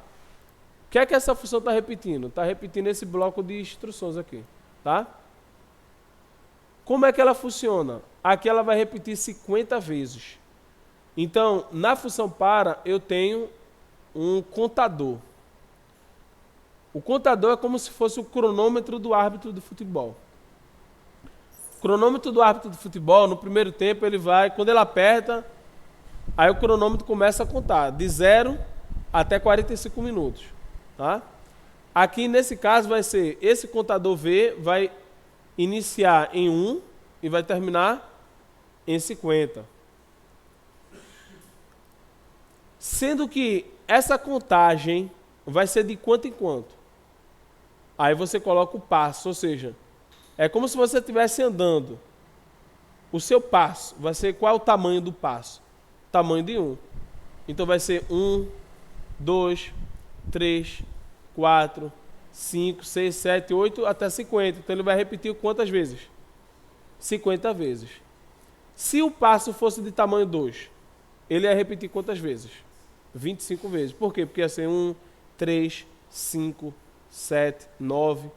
O que é que essa função está repetindo? Está repetindo esse bloco de instruções aqui. Tá? Como é que ela funciona? Aqui ela vai repetir 50 vezes. Então, na função para, eu tenho um contador. O contador é como se fosse o cronômetro do árbitro de futebol. O cronômetro do árbitro de futebol, no primeiro tempo, ele vai, quando ele aperta, aí o cronômetro começa a contar, de 0 até 45 minutos. Tá? Aqui, nesse caso, vai ser, esse contador V vai iniciar em 1 e vai terminar em 50. Sendo que essa contagem vai ser de quanto em quanto. Aí você coloca o passo, ou seja, é como se você estivesse andando. O seu passo vai ser qual é o tamanho do passo? Tamanho de 1. Então vai ser 1, 2, 3, 4, 5, 6, 7, 8 até 50. Então ele vai repetir quantas vezes? 50 vezes. Se o passo fosse de tamanho 2, ele ia repetir quantas vezes? 25 vezes. Por quê? Porque ia ser 1, 3, 5, 7, 9,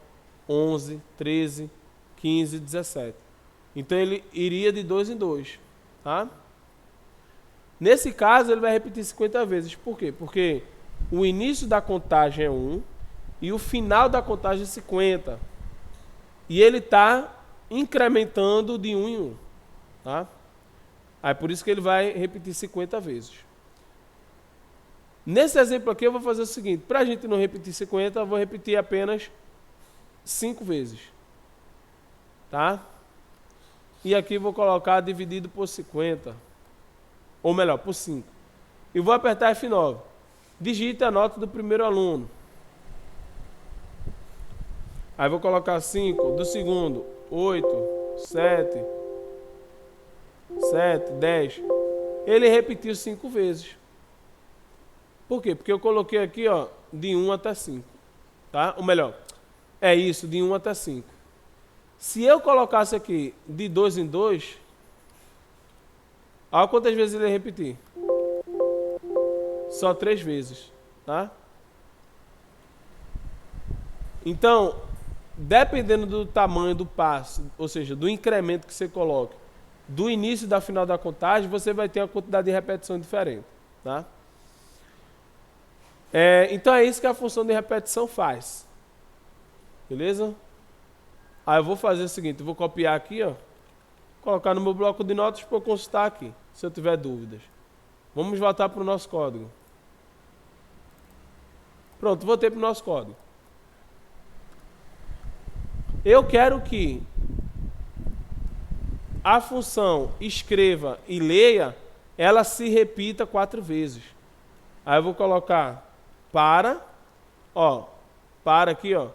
11, 13, 15, 17. Então ele iria de 2 em 2. Tá? Nesse caso, ele vai repetir 50 vezes. Por quê? Porque o início da contagem é 1 e o final da contagem é 50. E ele está incrementando de 1 em 1. Tá? Aí por isso que ele vai repetir 50 vezes. Nesse exemplo aqui eu vou fazer o seguinte. Para a gente não repetir 50, eu vou repetir apenas 5 vezes. Tá? E aqui vou colocar dividido por 50. Ou melhor, por 5. E vou apertar F9. Digite a nota do primeiro aluno. Aí vou colocar 5. Do segundo, 8, 7, 10. Ele repetiu 5 vezes. Por quê? Porque eu coloquei aqui, ó, de 1 até 5. Tá? Ou melhor, é isso, de 1 até 5. Se eu colocasse aqui de 2 em 2, olha quantas vezes ele ia repetir. Só 3 vezes. Tá? Então, dependendo do tamanho do passo, ou seja, do incremento que você coloque, do início e da final da contagem, você vai ter uma quantidade de repetição diferente. Tá? Então é isso que a função de repetição faz. Beleza? Aí eu vou fazer o seguinte, eu vou copiar aqui, ó, colocar no meu bloco de notas para eu consultar aqui, se eu tiver dúvidas. Vamos voltar para o nosso código. Pronto, voltei para o nosso código. Eu quero que a função escreva e leia, ela se repita 4 vezes. Aí eu vou colocar para aqui, ó.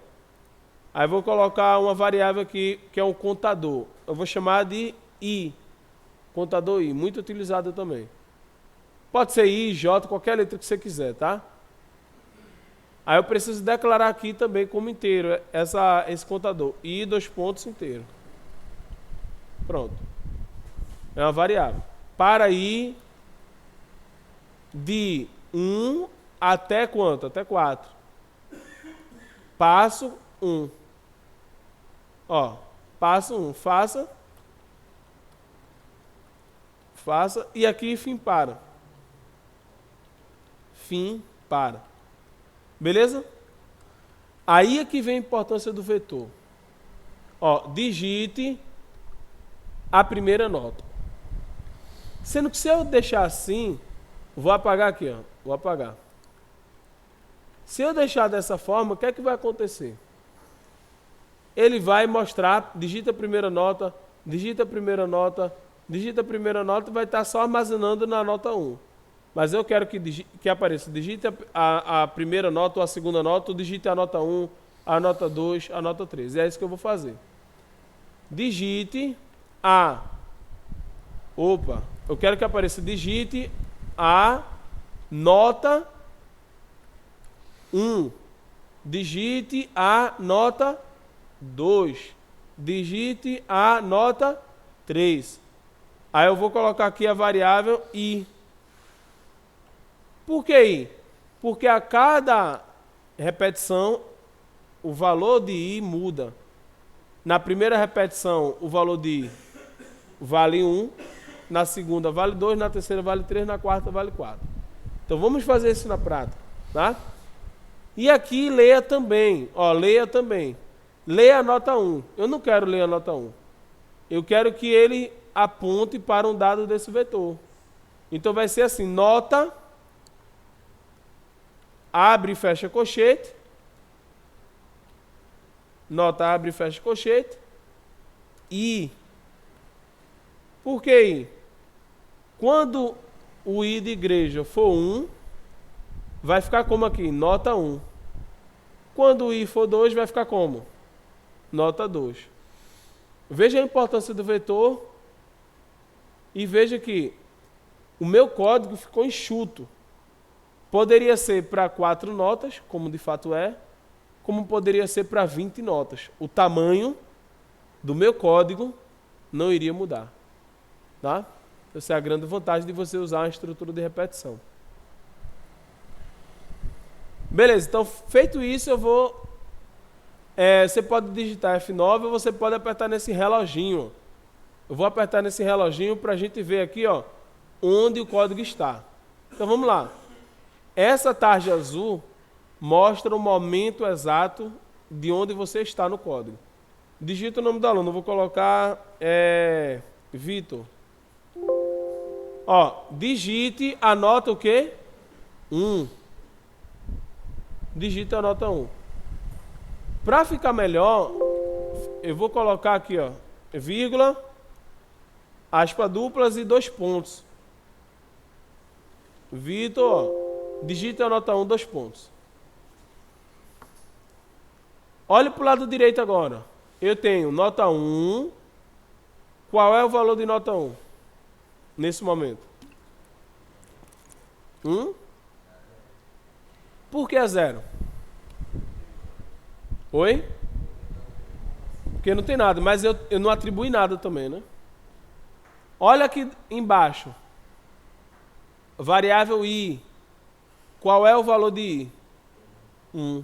Aí eu vou colocar uma variável aqui, que é um contador. Eu vou chamar de I. Contador I, muito utilizado também. Pode ser I, J, qualquer letra que você quiser, tá? Aí eu preciso declarar aqui também como inteiro esse contador. I, 2 pontos inteiro. Pronto. É uma variável. Para I de 1 até quanto? Até 4. Passo 1. Ó, passo 1. Faça. E aqui fim para. Fim para. Beleza? Aí é que vem a importância do vetor. Ó, digite a primeira nota. Sendo que se eu deixar assim, vou apagar aqui, ó. Vou apagar. Se eu deixar dessa forma, o que é que vai acontecer? Ele vai mostrar, digita a primeira nota, digita a primeira nota, digita a primeira nota e vai estar só armazenando na nota 1. Mas eu quero que apareça, digite a primeira nota ou a segunda nota, ou digite a nota 1, a nota 2, a nota 3. É isso que eu vou fazer. Digite a... Opa, eu quero que apareça, digite a nota 1. Digite a nota 2. Digite a nota 3. Aí eu vou colocar aqui a variável I. Por que I? Porque a cada repetição o valor de I muda. Na primeira repetição o valor de I vale 1, na segunda vale 2, na terceira vale 3, na quarta vale 4. Então vamos fazer isso na prática, tá? E aqui leia também, ó, leia também. Leia a nota 1. Eu não quero ler a nota 1. Eu quero que ele aponte para um dado desse vetor. Então vai ser assim, nota, abre e fecha colchete, nota, abre e fecha colchete, I. Por que I? Quando o I de igreja for 1, vai ficar como aqui? Nota 1. Quando o I for 2, vai ficar como? Nota 2. Veja a importância do vetor e veja que o meu código ficou enxuto. Poderia ser para 4 notas, como de fato é, como poderia ser para 20 notas. O tamanho do meu código não iria mudar. Tá? Essa é a grande vantagem de você usar uma estrutura de repetição. Beleza, então feito isso eu vou... você pode digitar F9 ou você pode apertar nesse reloginho. Eu vou apertar nesse reloginho para a gente ver aqui, ó, onde o código está. Então vamos lá. Essa tarja azul mostra o momento exato de onde você está no código. Digita o nome do aluno, eu vou colocar Vitor. Ó, digite a nota o quê? 1. Digita a nota 1. Para ficar melhor, eu vou colocar aqui, ó, vírgula, aspas duplas e 2 pontos. Vitor, ó, digita a nota 1, 2 pontos. Olhe para o lado direito agora. Eu tenho nota 1. Qual é o valor de nota 1? Nesse momento. 1. Por que é 0? Oi? Porque não tem nada, mas eu não atribuí nada também, né? Olha aqui embaixo. Variável i. Qual é o valor de i? 1.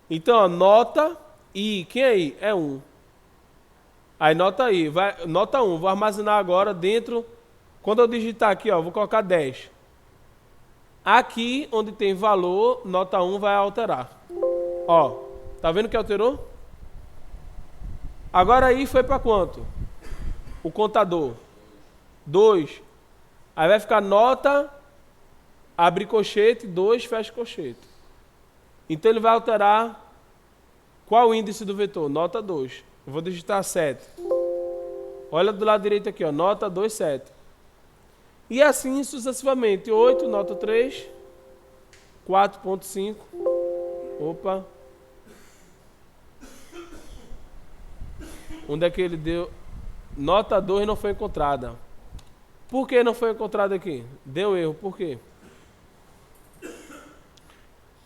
Então, ó, nota i. Quem é i? É 1. Aí nota i. Nota 1. Vou armazenar agora dentro... Quando eu digitar aqui, ó, vou colocar 10. Aqui, onde tem valor, nota 1 vai alterar. Ó, tá vendo que alterou? Agora aí foi para quanto? O contador. 2. Aí vai ficar nota, abre colchete, 2, fecha colchete. Então ele vai alterar qual o índice do vetor? Nota 2. Eu vou digitar 7. Olha do lado direito aqui, ó, nota 2, 7. E assim sucessivamente. 8, nota 3. 4.5. Opa. Onde é que ele deu? Nota 2 não foi encontrada. Por que não foi encontrada aqui? Deu erro. Por quê?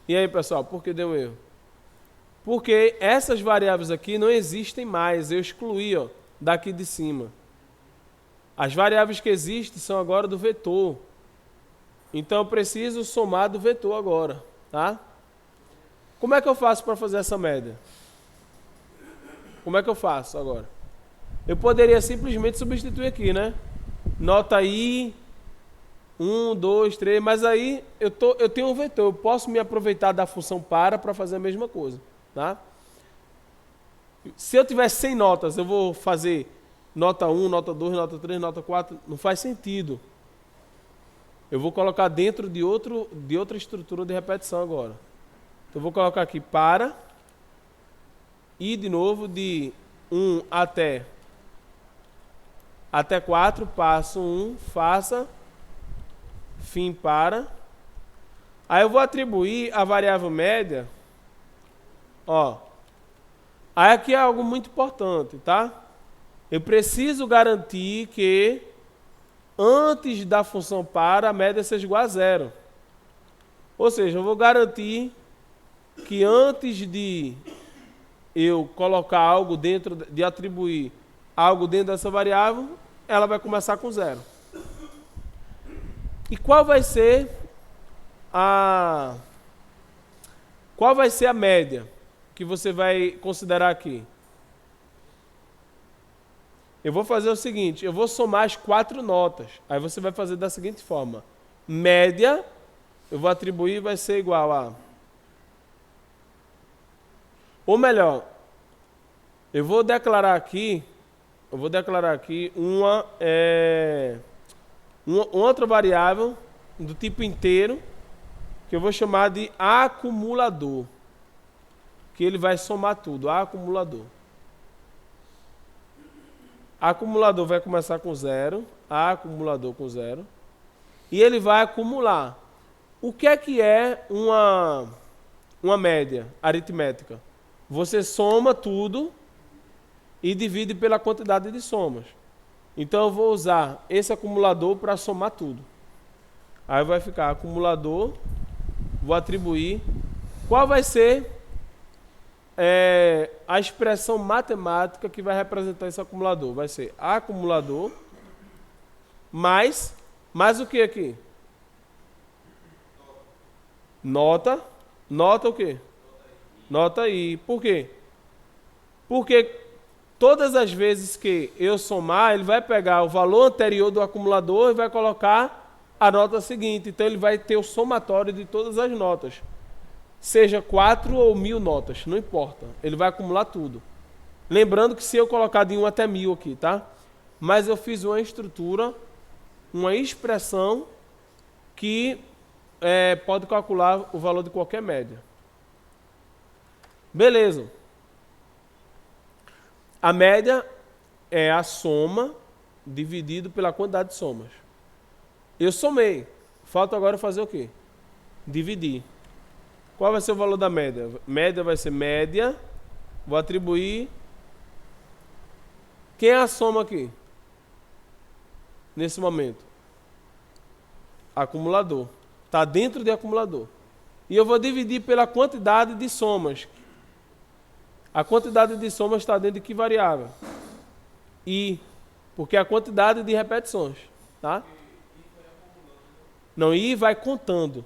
E aí, pessoal, por que deu erro? Porque essas variáveis aqui não existem mais. Eu excluí, ó, daqui de cima. As variáveis que existem são agora do vetor. Então eu preciso somar do vetor agora, tá? Como é que eu faço para fazer essa média? Como é que eu faço agora? Eu poderia simplesmente substituir aqui, né? Nota i, 1, 2, 3, mas aí eu tenho um vetor, eu posso me aproveitar da função para fazer a mesma coisa, tá? Se eu tiver 100 notas, eu vou fazer nota 1, nota 2, nota 3, nota 4, não faz sentido. Eu vou colocar dentro de outra estrutura de repetição agora. Então eu vou colocar aqui para, e de novo de 1 até 4, passo 1, faça, fim para. Aí eu vou atribuir a variável média, ó. Aí aqui é algo muito importante, tá? Eu preciso garantir que antes da função para, a média seja igual a 0. Ou seja, eu vou garantir que antes de eu colocar algo dentro, de atribuir algo dentro dessa variável, ela vai começar com 0. E qual vai ser a média que você vai considerar aqui? Eu vou fazer o seguinte, eu vou somar as 4 notas. Aí você vai fazer da seguinte forma. Média, eu vou atribuir, vai ser igual a... Ou melhor, eu vou declarar aqui uma outra variável do tipo inteiro, que eu vou chamar de acumulador. Que ele vai somar tudo, acumulador. Acumulador vai começar com 0, acumulador com 0, e ele vai acumular. O que é uma média aritmética? Você soma tudo e divide pela quantidade de somas. Então eu vou usar esse acumulador para somar tudo. Aí vai ficar acumulador, vou atribuir. Qual vai ser a expressão matemática que vai representar esse acumulador. Vai ser acumulador mais o que aqui? Nota. Nota o quê? Nota I. Por quê? Porque todas as vezes que eu somar, ele vai pegar o valor anterior do acumulador e vai colocar a nota seguinte. Então ele vai ter o somatório de todas as notas. Seja 4 ou 1000 notas, não importa. Ele vai acumular tudo. Lembrando que se eu colocar de 1 até 1000 aqui, tá? Mas eu fiz uma estrutura, uma expressão que pode calcular o valor de qualquer média. Beleza. A média é a soma dividido pela quantidade de somas. Eu somei. Falta agora fazer o quê? Dividir. Qual vai ser o valor da média? Média vai ser média. Vou atribuir. Quem é a soma aqui? Nesse momento. Acumulador. Está dentro de acumulador. E eu vou dividir pela quantidade de somas. A quantidade de somas está dentro de que variável? I. Porque é a quantidade de repetições. Tá? Não, I vai contando.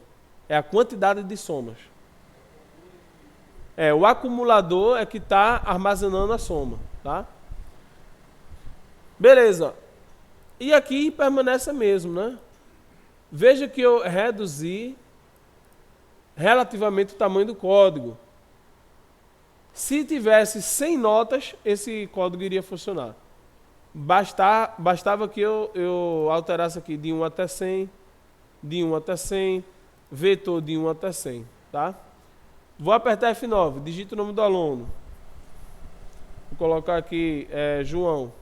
É a quantidade de somas. O acumulador é que está armazenando a soma. Tá? Beleza. E aqui permanece mesmo, né? Veja que eu reduzi relativamente o tamanho do código. Se tivesse 100 notas, esse código iria funcionar. Bastava que eu alterasse aqui de 1 até 100, de 1 até 100, vetor de 1 até 100. Tá? Vou apertar F9, digito o nome do aluno. Vou colocar aqui João.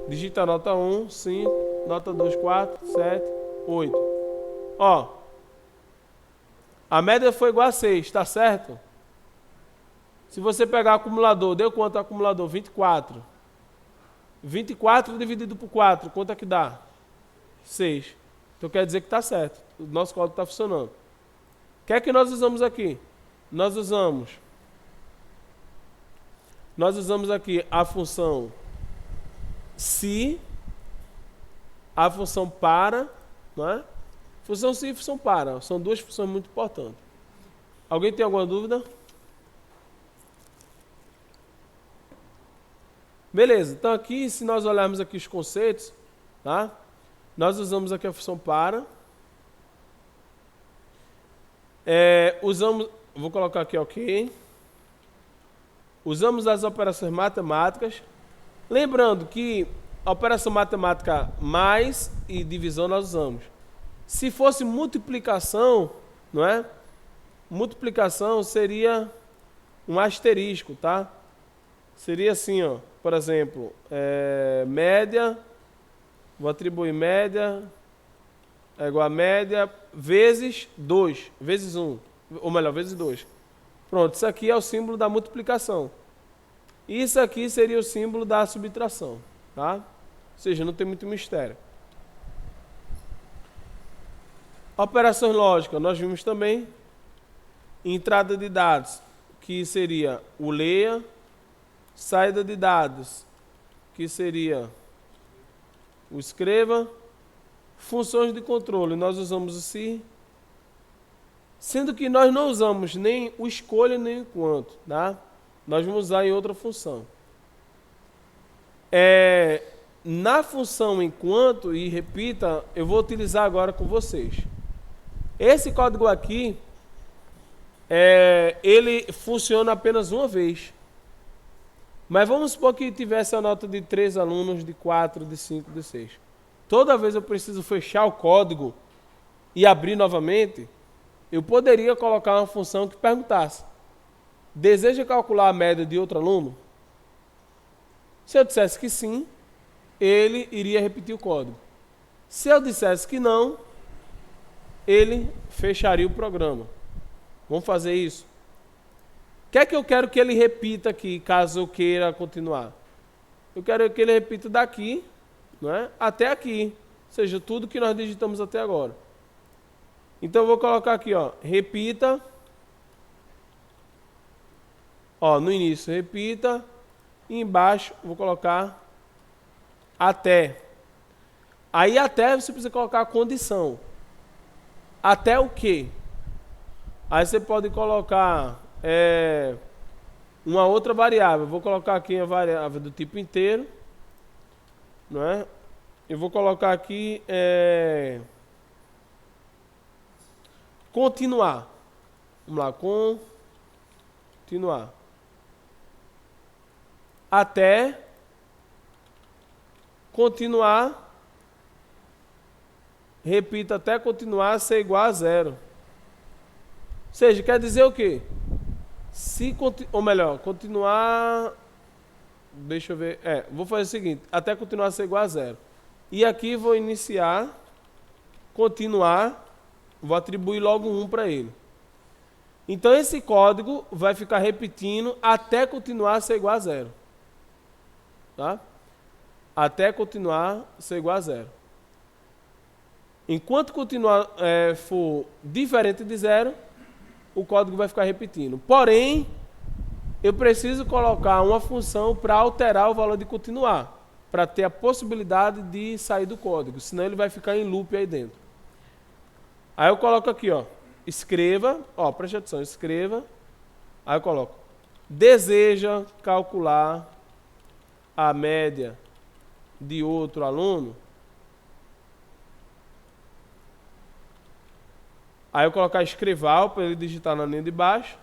Digita a nota 1, 5, nota 2, 4, 7, 8. Ó, a média foi igual a 6, tá certo? Se você pegar o acumulador, deu quanto o acumulador? 24. 24 dividido por 4, quanto é que dá? 6. Então quer dizer que está certo. O nosso código está funcionando. O que é que nós usamos aqui? Nós usamos aqui a função se, a função para, não é? Função se e função para. São duas funções muito importantes. Alguém tem alguma dúvida? Beleza, então aqui, se nós olharmos aqui os conceitos, tá? Nós usamos aqui a função para. Vou colocar aqui ok. Usamos as operações matemáticas. Lembrando que a operação matemática mais e divisão nós usamos. Se fosse multiplicação, não é? Multiplicação seria um asterisco, tá? Seria assim, ó. Por exemplo, média, vou atribuir média, é igual a média, vezes 2, vezes 1, ou melhor, vezes 2. Pronto, isso aqui é o símbolo da multiplicação. Isso aqui seria o símbolo da subtração, tá? Ou seja, não tem muito mistério. Operações lógicas, nós vimos também. Entrada de dados, que seria o leia. Saída de dados, que seria o escreva. Funções de controle, nós usamos o se. Sendo que nós não usamos nem o escolha nem o enquanto, tá? Nós vamos usar em outra função. Na função enquanto, e repita, eu vou utilizar agora com vocês. Esse código aqui, ele funciona apenas uma vez. Mas vamos supor que tivesse a nota de 3 alunos, de 4, de 5, de 6. Toda vez eu preciso fechar o código e abrir novamente, eu poderia colocar uma função que perguntasse: deseja calcular a média de outro aluno? Se eu dissesse que sim, ele iria repetir o código. Se eu dissesse que não, ele fecharia o programa. Vamos fazer isso. O que é que eu quero que ele repita aqui, caso eu queira continuar? Eu quero que ele repita daqui, não é? Até aqui. Ou seja, tudo que nós digitamos até agora. Então eu vou colocar aqui, ó, repita Ó, no início, repita. E embaixo, vou colocar até. Aí até você precisa colocar a condição. Até o quê? Aí você pode colocar uma outra variável. Vou colocar aqui a variável do tipo inteiro. Não é? Eu vou colocar aqui continuar. Vamos lá, continuar. Até continuar. Repita até continuar ser igual a zero. Ou seja, quer dizer o quê? Ou melhor, continuar. Deixa eu ver. Vou fazer o seguinte: até continuar a ser igual a zero. E aqui vou iniciar, continuar, vou atribuir logo 1 para ele. Então esse código vai ficar repetindo até continuar a ser igual a zero. Tá? Até continuar a ser igual a zero. Enquanto continuar for diferente de zero, o código vai ficar repetindo. Porém, eu preciso colocar uma função para alterar o valor de continuar, para ter a possibilidade de sair do código, senão ele vai ficar em loop aí dentro. Aí eu coloco aqui, ó, escreva, ó, preste atenção, escreva, aí eu coloco, deseja calcular a média de outro aluno. Aí eu colocar escreval para ele digitar na linha de baixo.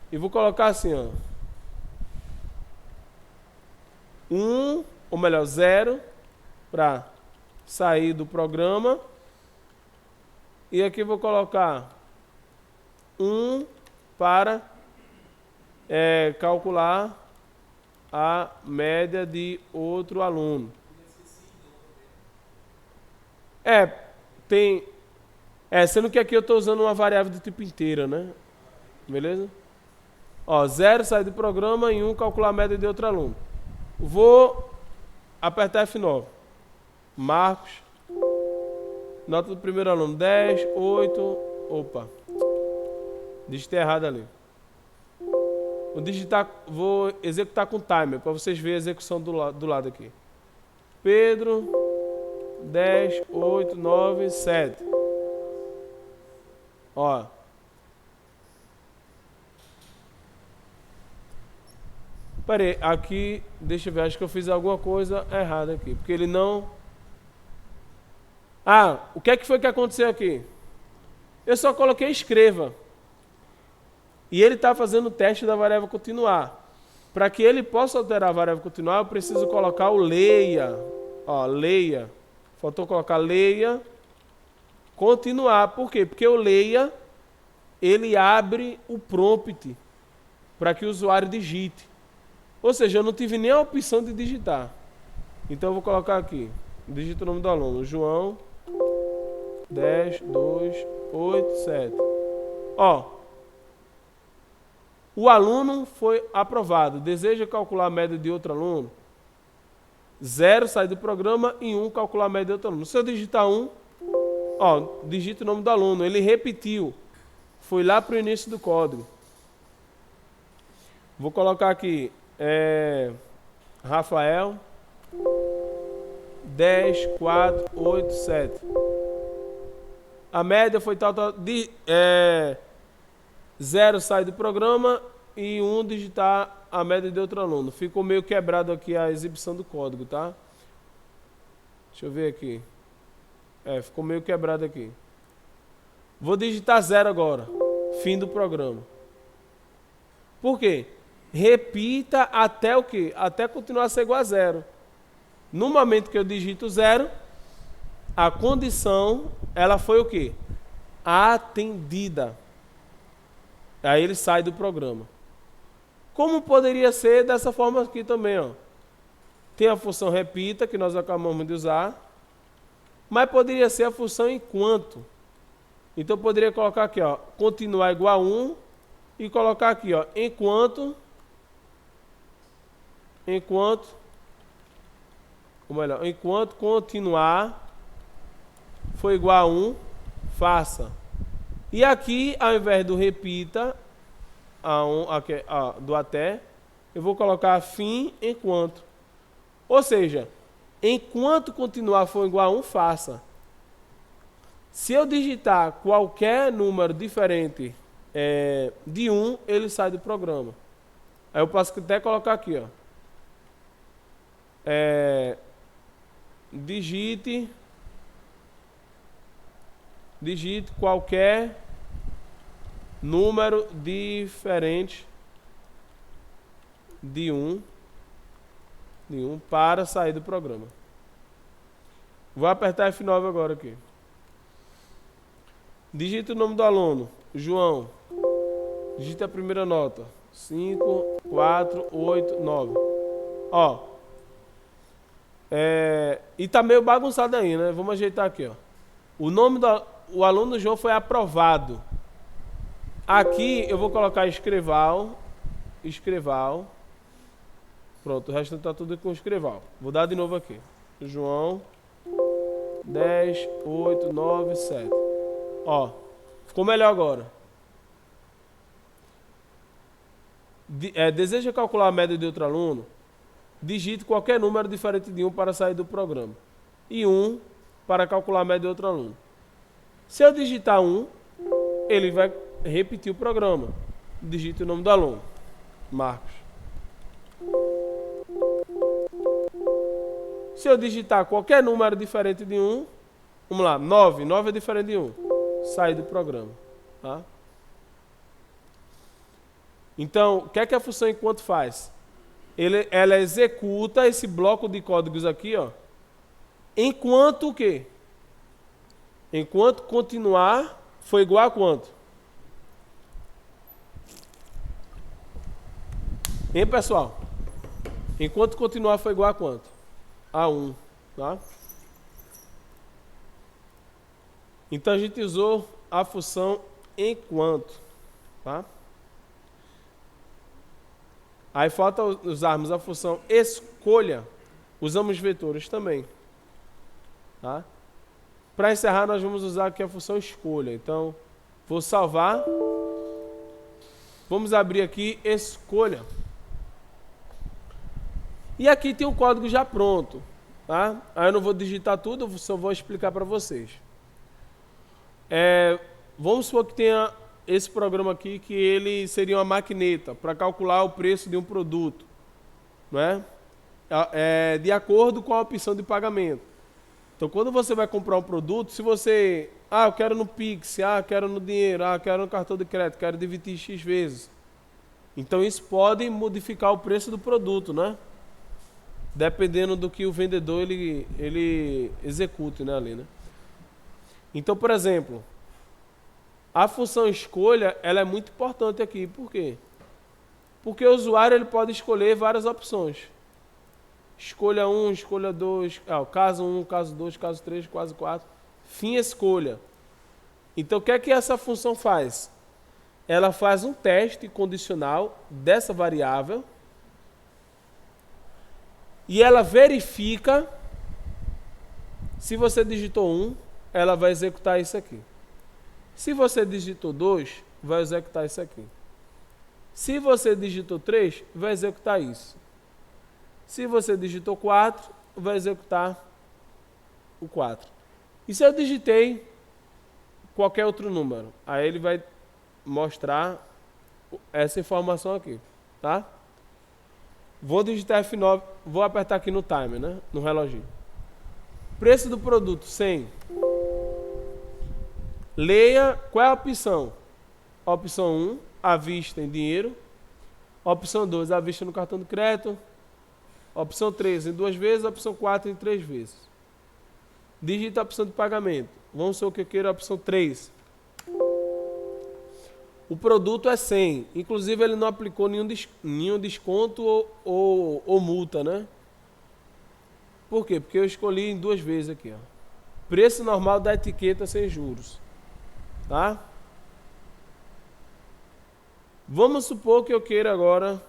E vou colocar assim, ó. 1, ou melhor, 0, para sair do programa. E aqui vou colocar 1 para calcular a média de outro aluno. Sendo que aqui eu estou usando uma variável do tipo inteira, né? Beleza? Ó, 0 sai do programa e 1 calcular a média de outro aluno. Vou apertar F9. Marcos. Nota do primeiro aluno, 10, 8. Opa. Digitei errado ali. Vou executar com timer, para vocês verem a execução do lado aqui. Pedro, 10, 8, 9, 7. Ó. Peraí, aqui, deixa eu ver, acho que eu fiz alguma coisa errada aqui, porque ele não... o que é que foi que aconteceu aqui? Eu só coloquei escreva. E ele está fazendo o teste da variável continuar. Para que ele possa alterar a variável continuar, eu preciso colocar o leia. Ó, leia. Faltou colocar leia, continuar. Por quê? Porque o leia, ele abre o prompt para que o usuário digite. Ou seja, eu não tive nem a opção de digitar. Então eu vou colocar aqui. Digita o nome do aluno. João, 10, 2, 8, 7. Ó. O aluno foi aprovado. Deseja calcular a média de outro aluno? 0 sai do programa e 1 calcular a média de outro aluno. Se eu digitar 1, ó, digita o nome do aluno. Ele repetiu. Foi lá para o início do código. Vou colocar aqui Rafael, 10, 4, 8, 7. A média foi tal. 0 sai do programa e 1 digitar a média de outro aluno. Ficou meio quebrado aqui a exibição do código, tá? Deixa eu ver aqui. Ficou meio quebrado aqui. Vou digitar 0 agora. Fim do programa. Por quê? Repita até o quê? Até continuar a ser igual a 0. No momento que eu digito 0, a condição, ela foi o quê? Atendida. Aí ele sai do programa. Como poderia ser dessa forma aqui também, ó. Tem a função repita, que nós acabamos de usar, mas poderia ser a função enquanto. Então eu poderia colocar aqui, ó, continuar igual a 1 e colocar aqui, ó, enquanto, ou melhor, enquanto continuar for igual a 1, faça. E aqui, ao invés do repita, do até, eu vou colocar fim enquanto. Ou seja, enquanto continuar for igual a 1, faça. Se eu digitar qualquer número diferente de 1, ele sai do programa. Aí eu posso até colocar aqui, ó. Digite qualquer número diferente de 1 para sair do programa. Vou apertar F9 agora aqui. Digita o nome do aluno, João. Digita a primeira nota. 5, 4, 8, 9. Ó. E tá meio bagunçado aí, né? Vamos ajeitar aqui, ó. O aluno João foi aprovado. Aqui eu vou colocar escreval. Pronto, o resto tá tudo com escreval. Vou dar de novo aqui. João. 10, 8, 9, 7. Ó, ficou melhor agora. Deseja calcular a média de outro aluno? Digite qualquer número diferente de 1 para sair do programa. E 1 para calcular a média de outro aluno. Se eu digitar 1, ele vai repetir o programa. Digite o nome do aluno. Marcos. Se eu digitar qualquer número diferente de 1, vamos lá, 9. 9 é diferente de 1. Sai do programa. Tá? Então, o que é que a função enquanto faz? Ela executa esse bloco de códigos aqui, ó. Enquanto o quê? Enquanto continuar foi igual a quanto? Hein, pessoal? Enquanto continuar foi igual a quanto? A 1, tá? Então a gente usou a função enquanto, tá? Aí falta usarmos a função escolha. Usamos vetores também, tá? Para encerrar, nós vamos usar aqui a função escolha. Então, vou salvar. Vamos abrir aqui escolha. E aqui tem o código já pronto, tá? Aí eu não vou digitar tudo, só vou explicar para vocês. Vamos supor que tenha esse programa aqui, que ele seria uma maquineta para calcular o preço de um produto, não é? De acordo com a opção de pagamento. Então, quando você vai comprar um produto, se você... eu quero no Pix, quero no dinheiro, quero no cartão de crédito, quero dividir X vezes. Então, isso pode modificar o preço do produto, né? Dependendo do que o vendedor ele execute, né, ali, né? Então, por exemplo, a função escolha, ela é muito importante aqui. Por quê? Porque o usuário ele pode escolher várias opções. Escolha 1, escolha 2, caso 1, caso 2, caso 3, caso 4. Fim escolha. Então, o que é que essa função faz? Ela faz um teste condicional dessa variável e ela verifica se você digitou 1, ela vai executar isso aqui. Se você digitou 2, vai executar isso aqui. Se você digitou 3, vai executar isso. Se você digitou 4, vai executar o 4. E se eu digitei qualquer outro número? Aí ele vai mostrar essa informação aqui, tá? Vou digitar F9, vou apertar aqui no timer, né? No reloginho. Preço do produto, 100. Leia qual é a opção. Opção 1, à vista em dinheiro. Opção 2, à vista no cartão de crédito. Opção 3, em 2 vezes. Opção 4, em 3 vezes. Digita a opção de pagamento. Vamos supor que eu queira a opção 3. O produto é 100. Inclusive, ele não aplicou nenhum desconto ou multa, né? Por quê? Porque eu escolhi em 2 vezes aqui, ó. Preço normal da etiqueta sem juros. Tá? Vamos supor que eu queira agora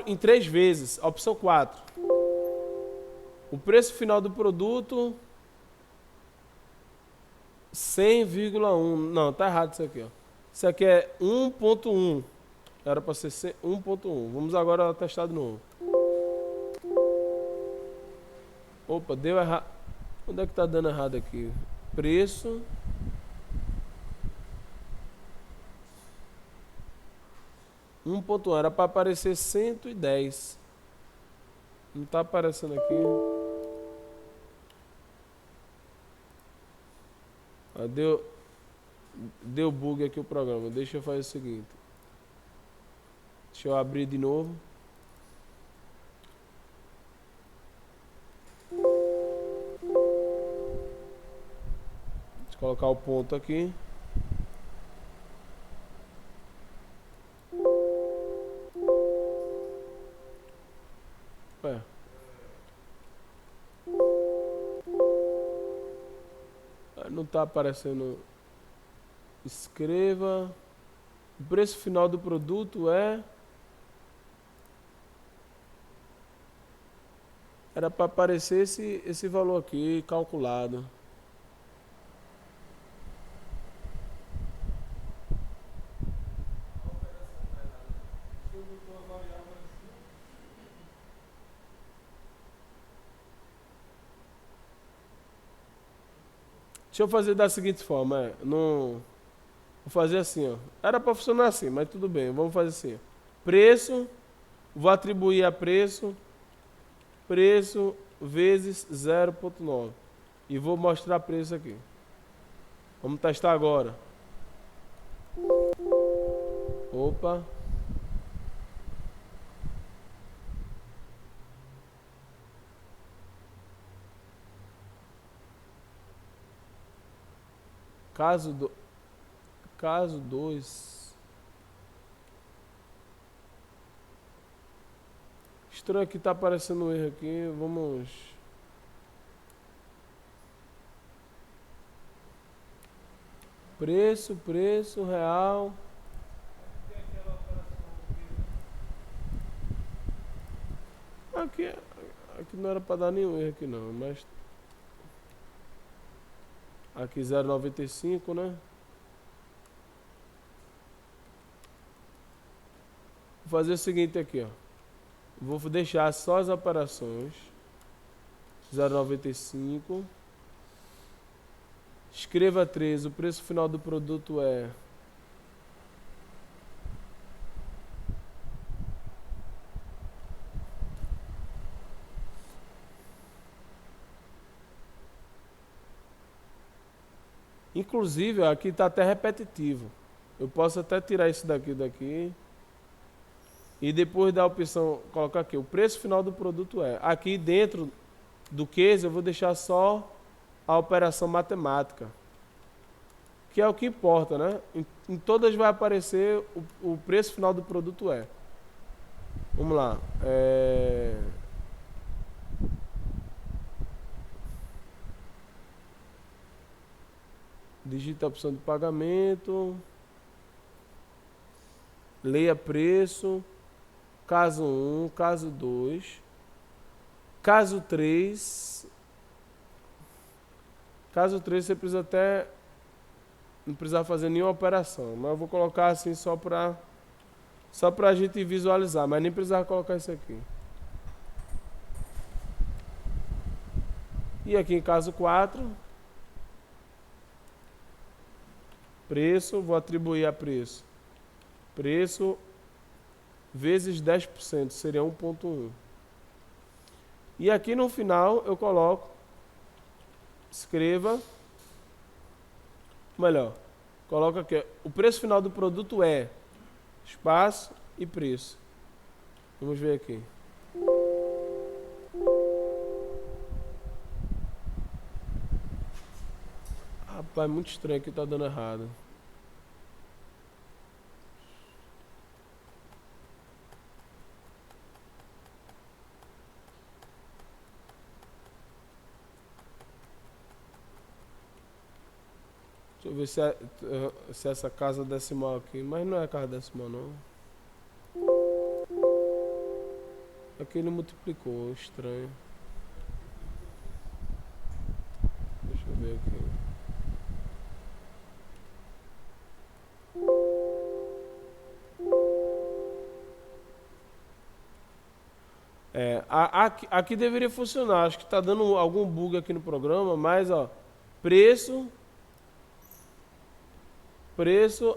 em 3 vezes, opção 4. O preço final do produto 100,1. Não, tá errado isso aqui, ó. Isso aqui é 1.1. Era para ser 1.1. Vamos agora testar de novo. Opa, deu errado. Onde é que tá dando errado aqui? Preço. Um ponto 1. Era para aparecer 110. Não tá aparecendo aqui. Ah, deu bug aqui o programa. Deixa eu fazer o seguinte. Deixa eu abrir de novo. Deixa eu colocar o ponto aqui. Ué. Não tá aparecendo. Escreva. O preço final do produto é. Era para aparecer esse valor aqui calculado. Deixa eu fazer da seguinte forma, não, vou fazer assim, ó. Era para funcionar assim, mas tudo bem, vamos fazer assim. Preço, vou atribuir a preço vezes 0.9 e vou mostrar preço aqui. Vamos testar agora. Opa. Caso 2. Estranho que tá aparecendo um erro aqui. Vamos. Preço real. Aqui não era para dar nenhum erro aqui não, mas aqui 0,95, né? Vou fazer o seguinte aqui, ó. Vou deixar só as operações. 0,95. Escreva 13. O preço final do produto é. Inclusive, ó, aqui está até repetitivo. Eu posso até tirar isso daqui. E depois da opção, colocar aqui, o preço final do produto é. Aqui dentro do case eu vou deixar só a operação matemática. Que é o que importa, né? Em todas vai aparecer o preço final do produto é. Vamos lá. Digita a opção de pagamento. Leia preço. Caso 1, caso 2. Caso 3. Caso 3 você precisa até não precisar fazer nenhuma operação, mas eu vou colocar assim só para a gente visualizar, mas nem precisava colocar isso aqui. E aqui em caso 4, preço, vou atribuir a preço. Preço vezes 10%, seria 1.1. E aqui no final eu coloco, escreva, melhor, coloca aqui, o preço final do produto é espaço e preço. Vamos ver aqui. Rapaz, muito estranho que tá dando errado. Deixa eu ver se é essa casa decimal aqui, mas não é casa decimal não. Aqui ele multiplicou, estranho. Deixa eu ver aqui. Aqui deveria funcionar. Acho que está dando algum bug aqui no programa, mas ó, preço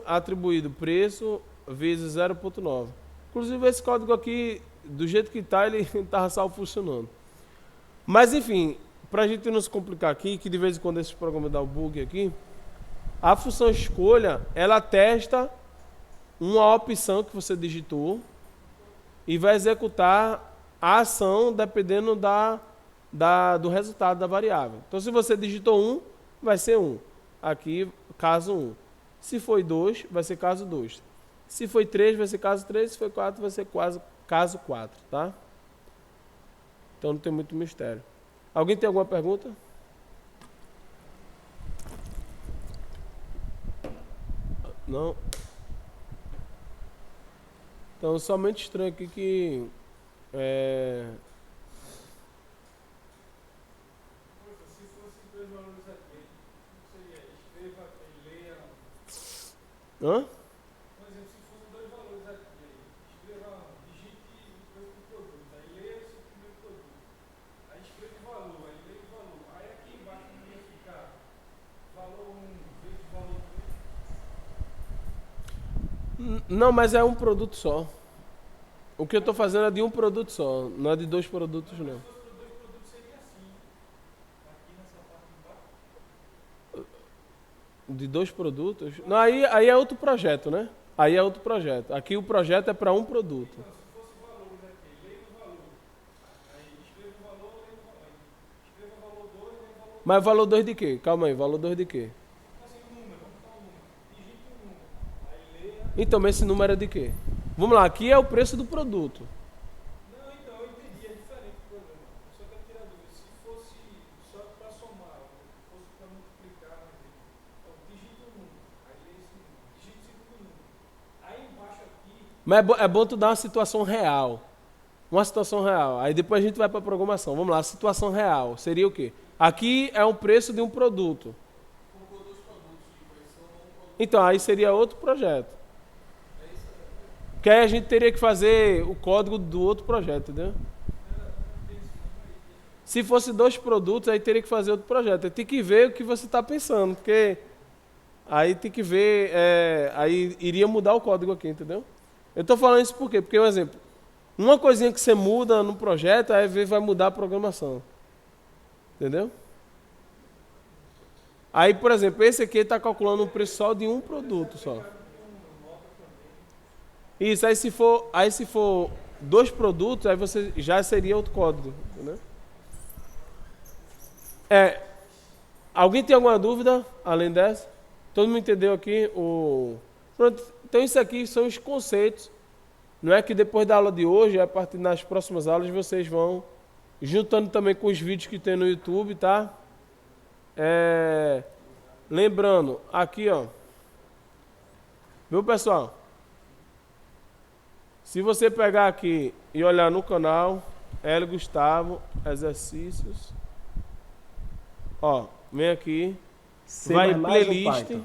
atribuído, preço vezes 0,9. Inclusive esse código aqui, do jeito que está, ele estava só funcionando. Mas enfim, para a gente não se complicar aqui, que de vez em quando esse programa dá o bug aqui, a função escolha, ela testa uma opção que você digitou e vai executar a ação dependendo do resultado da variável. Então, se você digitou 1, vai ser 1. Aqui, caso 1. Se foi 2, vai ser caso 2. Se foi 3, vai ser caso 3. Se foi 4, vai ser caso 4. Tá? Então, não tem muito mistério. Alguém tem alguma pergunta? Não? Então, somente estranho aqui que... Se fosse dois valores aqui, seria escreva e leia. Hã? Por exemplo, se fossem dois valores aqui, escreva, digite o preço do produto, aí leia esse primeiro produto. Aí escreva o valor, aí leia o valor. Aí aqui embaixo não ia ficar valor 1 vezes valor 2. Não, mas é um produto só. O que eu estou fazendo é de um produto só, não é de 2 produtos, não. Se fosse para dois produtos, seria assim. Aqui nessa parte de baixo. De 2 produtos? Não, aí é outro projeto, né? Aí é outro projeto. Aqui o projeto é para um produto. Então, se fosse valores aqui, leia o valor. Aí escreva o valor, leia o valor. Aí escreva o valor 2, leia o valor 2. Mas valor 2 de quê? Calma aí, valor 2 de quê? Assim, um número, vamos botar um número. Digite um número. Aí leia. Então, mas esse número é de quê? Vamos lá, aqui é o preço do produto. Não, então, eu entendi, é diferente o programa. Eu só quero tirar dúvida. Se fosse só para somar, ou fosse para multiplicar, então digite um número. Aí leia esse número. Digite o segundo número. Aí embaixo aqui, Mas é bom tu dar uma situação real. Uma situação real. Aí depois a gente vai para a programação. Vamos lá, situação real. Seria o quê? Aqui é o preço de um produto. Então, aí seria outro projeto. Que aí a gente teria que fazer o código do outro projeto, entendeu? Se fosse 2 produtos, aí teria que fazer outro projeto. Tem que ver o que você está pensando, porque aí tem que ver, aí iria mudar o código aqui, entendeu? Eu estou falando isso por quê? Porque, um exemplo, uma coisinha que você muda no projeto, aí vai mudar a programação. Entendeu? Aí, por exemplo, esse aqui está calculando um preço só de um produto só. Isso, aí se for 2 produtos, aí você já seria outro código, entendeu? Alguém tem alguma dúvida além dessa? Todo mundo entendeu aqui Pronto, então isso aqui são os conceitos. Não é que depois da aula de hoje, a partir das próximas aulas, vocês vão juntando também com os vídeos que tem no YouTube, tá? Lembrando, aqui ó, viu pessoal? Se você pegar aqui e olhar no canal, Hélio Gustavo, exercícios, ó, vem aqui, vai em playlist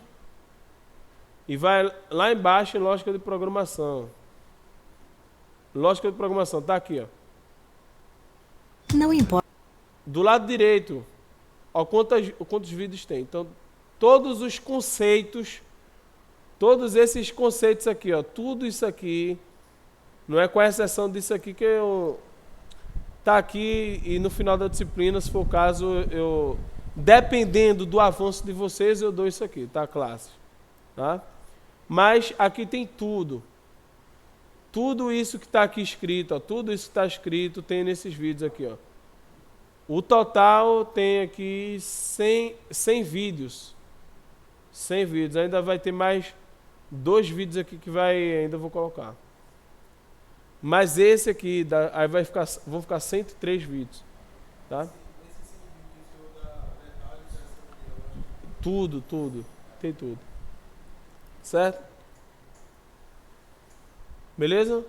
e vai lá embaixo em lógica de programação. Lógica de programação, tá aqui, ó. Não importa. Do lado direito, ó, quantos vídeos tem. Então, todos os conceitos, todos esses conceitos aqui, ó, tudo isso aqui, não é com exceção disso aqui que tá aqui e no final da disciplina, se for o caso, dependendo do avanço de vocês, eu dou isso aqui, tá, classe? Tá? Mas aqui tem tudo. Tudo isso que está aqui escrito, ó, tudo isso que está escrito tem nesses vídeos aqui, ó. O total tem aqui 100 vídeos. 100 vídeos. Ainda vai ter mais 2 vídeos aqui que ainda vou colocar. Mas esse aqui, aí vão ficar 103 vídeos. Tá? Tudo. Tem tudo. Certo? Beleza?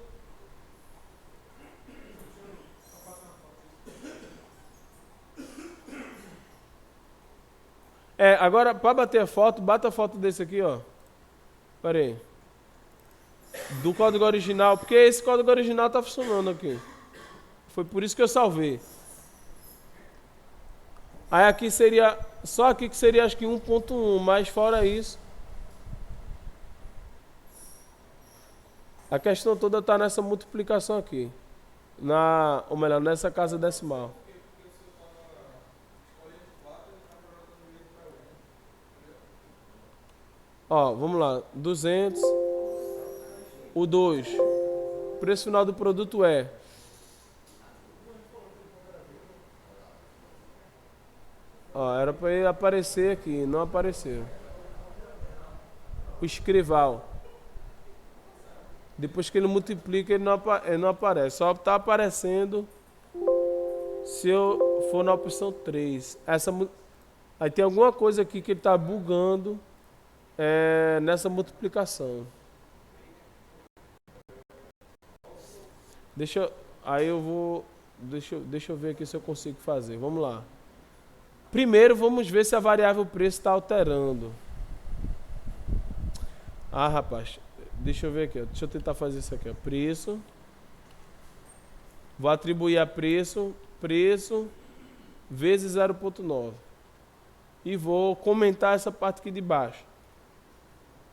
Agora, para bater a foto, bata a foto desse aqui, ó. Pera aí. Do código original, porque esse código original tá funcionando aqui. Foi por isso que eu salvei. Aí aqui seria, só aqui que seria acho que 1.1, mas fora isso, a questão toda está nessa multiplicação aqui. Ou melhor, nessa casa decimal. Ó, vamos lá. 200. O 2. O preço final do produto é. Ó, era para ele aparecer aqui, não apareceu. O escrival. Depois que ele multiplica, ele não aparece. Só está aparecendo se eu for na opção 3. Aí tem alguma coisa aqui que ele está bugando nessa multiplicação. Aí eu vou. Deixa eu ver aqui se eu consigo fazer. Vamos lá. Primeiro vamos ver se a variável preço está alterando. Ah, rapaz. Deixa eu ver aqui. Deixa eu tentar fazer isso aqui. Preço. Vou atribuir a preço vezes 0.9. E vou comentar essa parte aqui de baixo.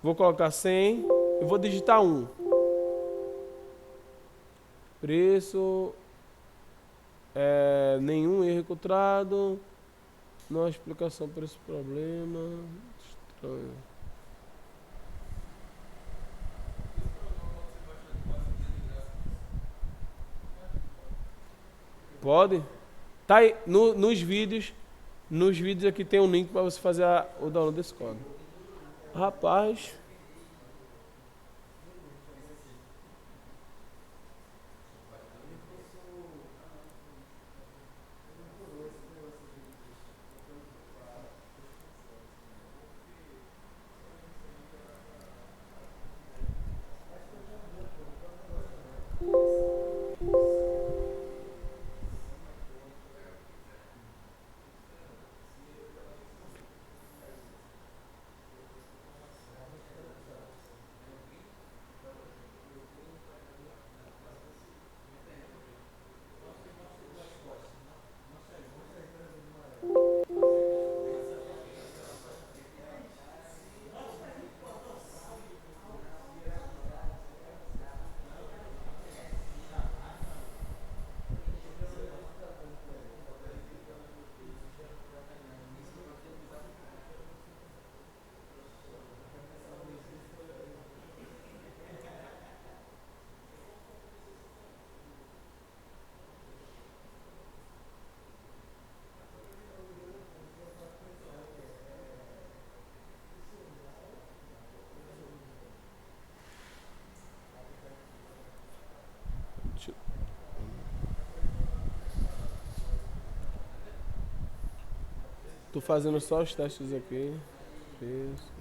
Vou colocar 100 e vou digitar 1. Preço, nenhum erro encontrado, não há explicação para esse problema. Estranho. Pode? Tá aí, nos vídeos aqui tem um link para você fazer o download desse código. Rapaz. Tô fazendo só os testes aqui. Isso.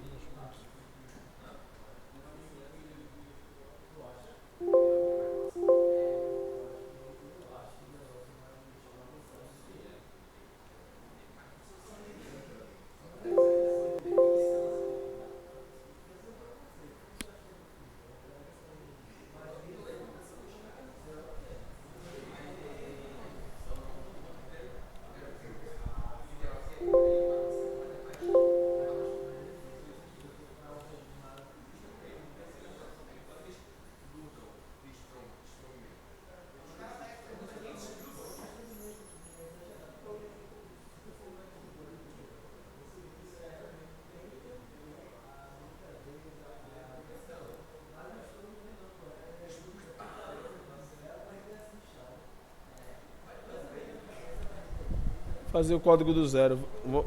Fazer o código do zero.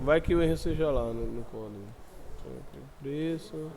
Vai que o erro seja lá no código. Preço.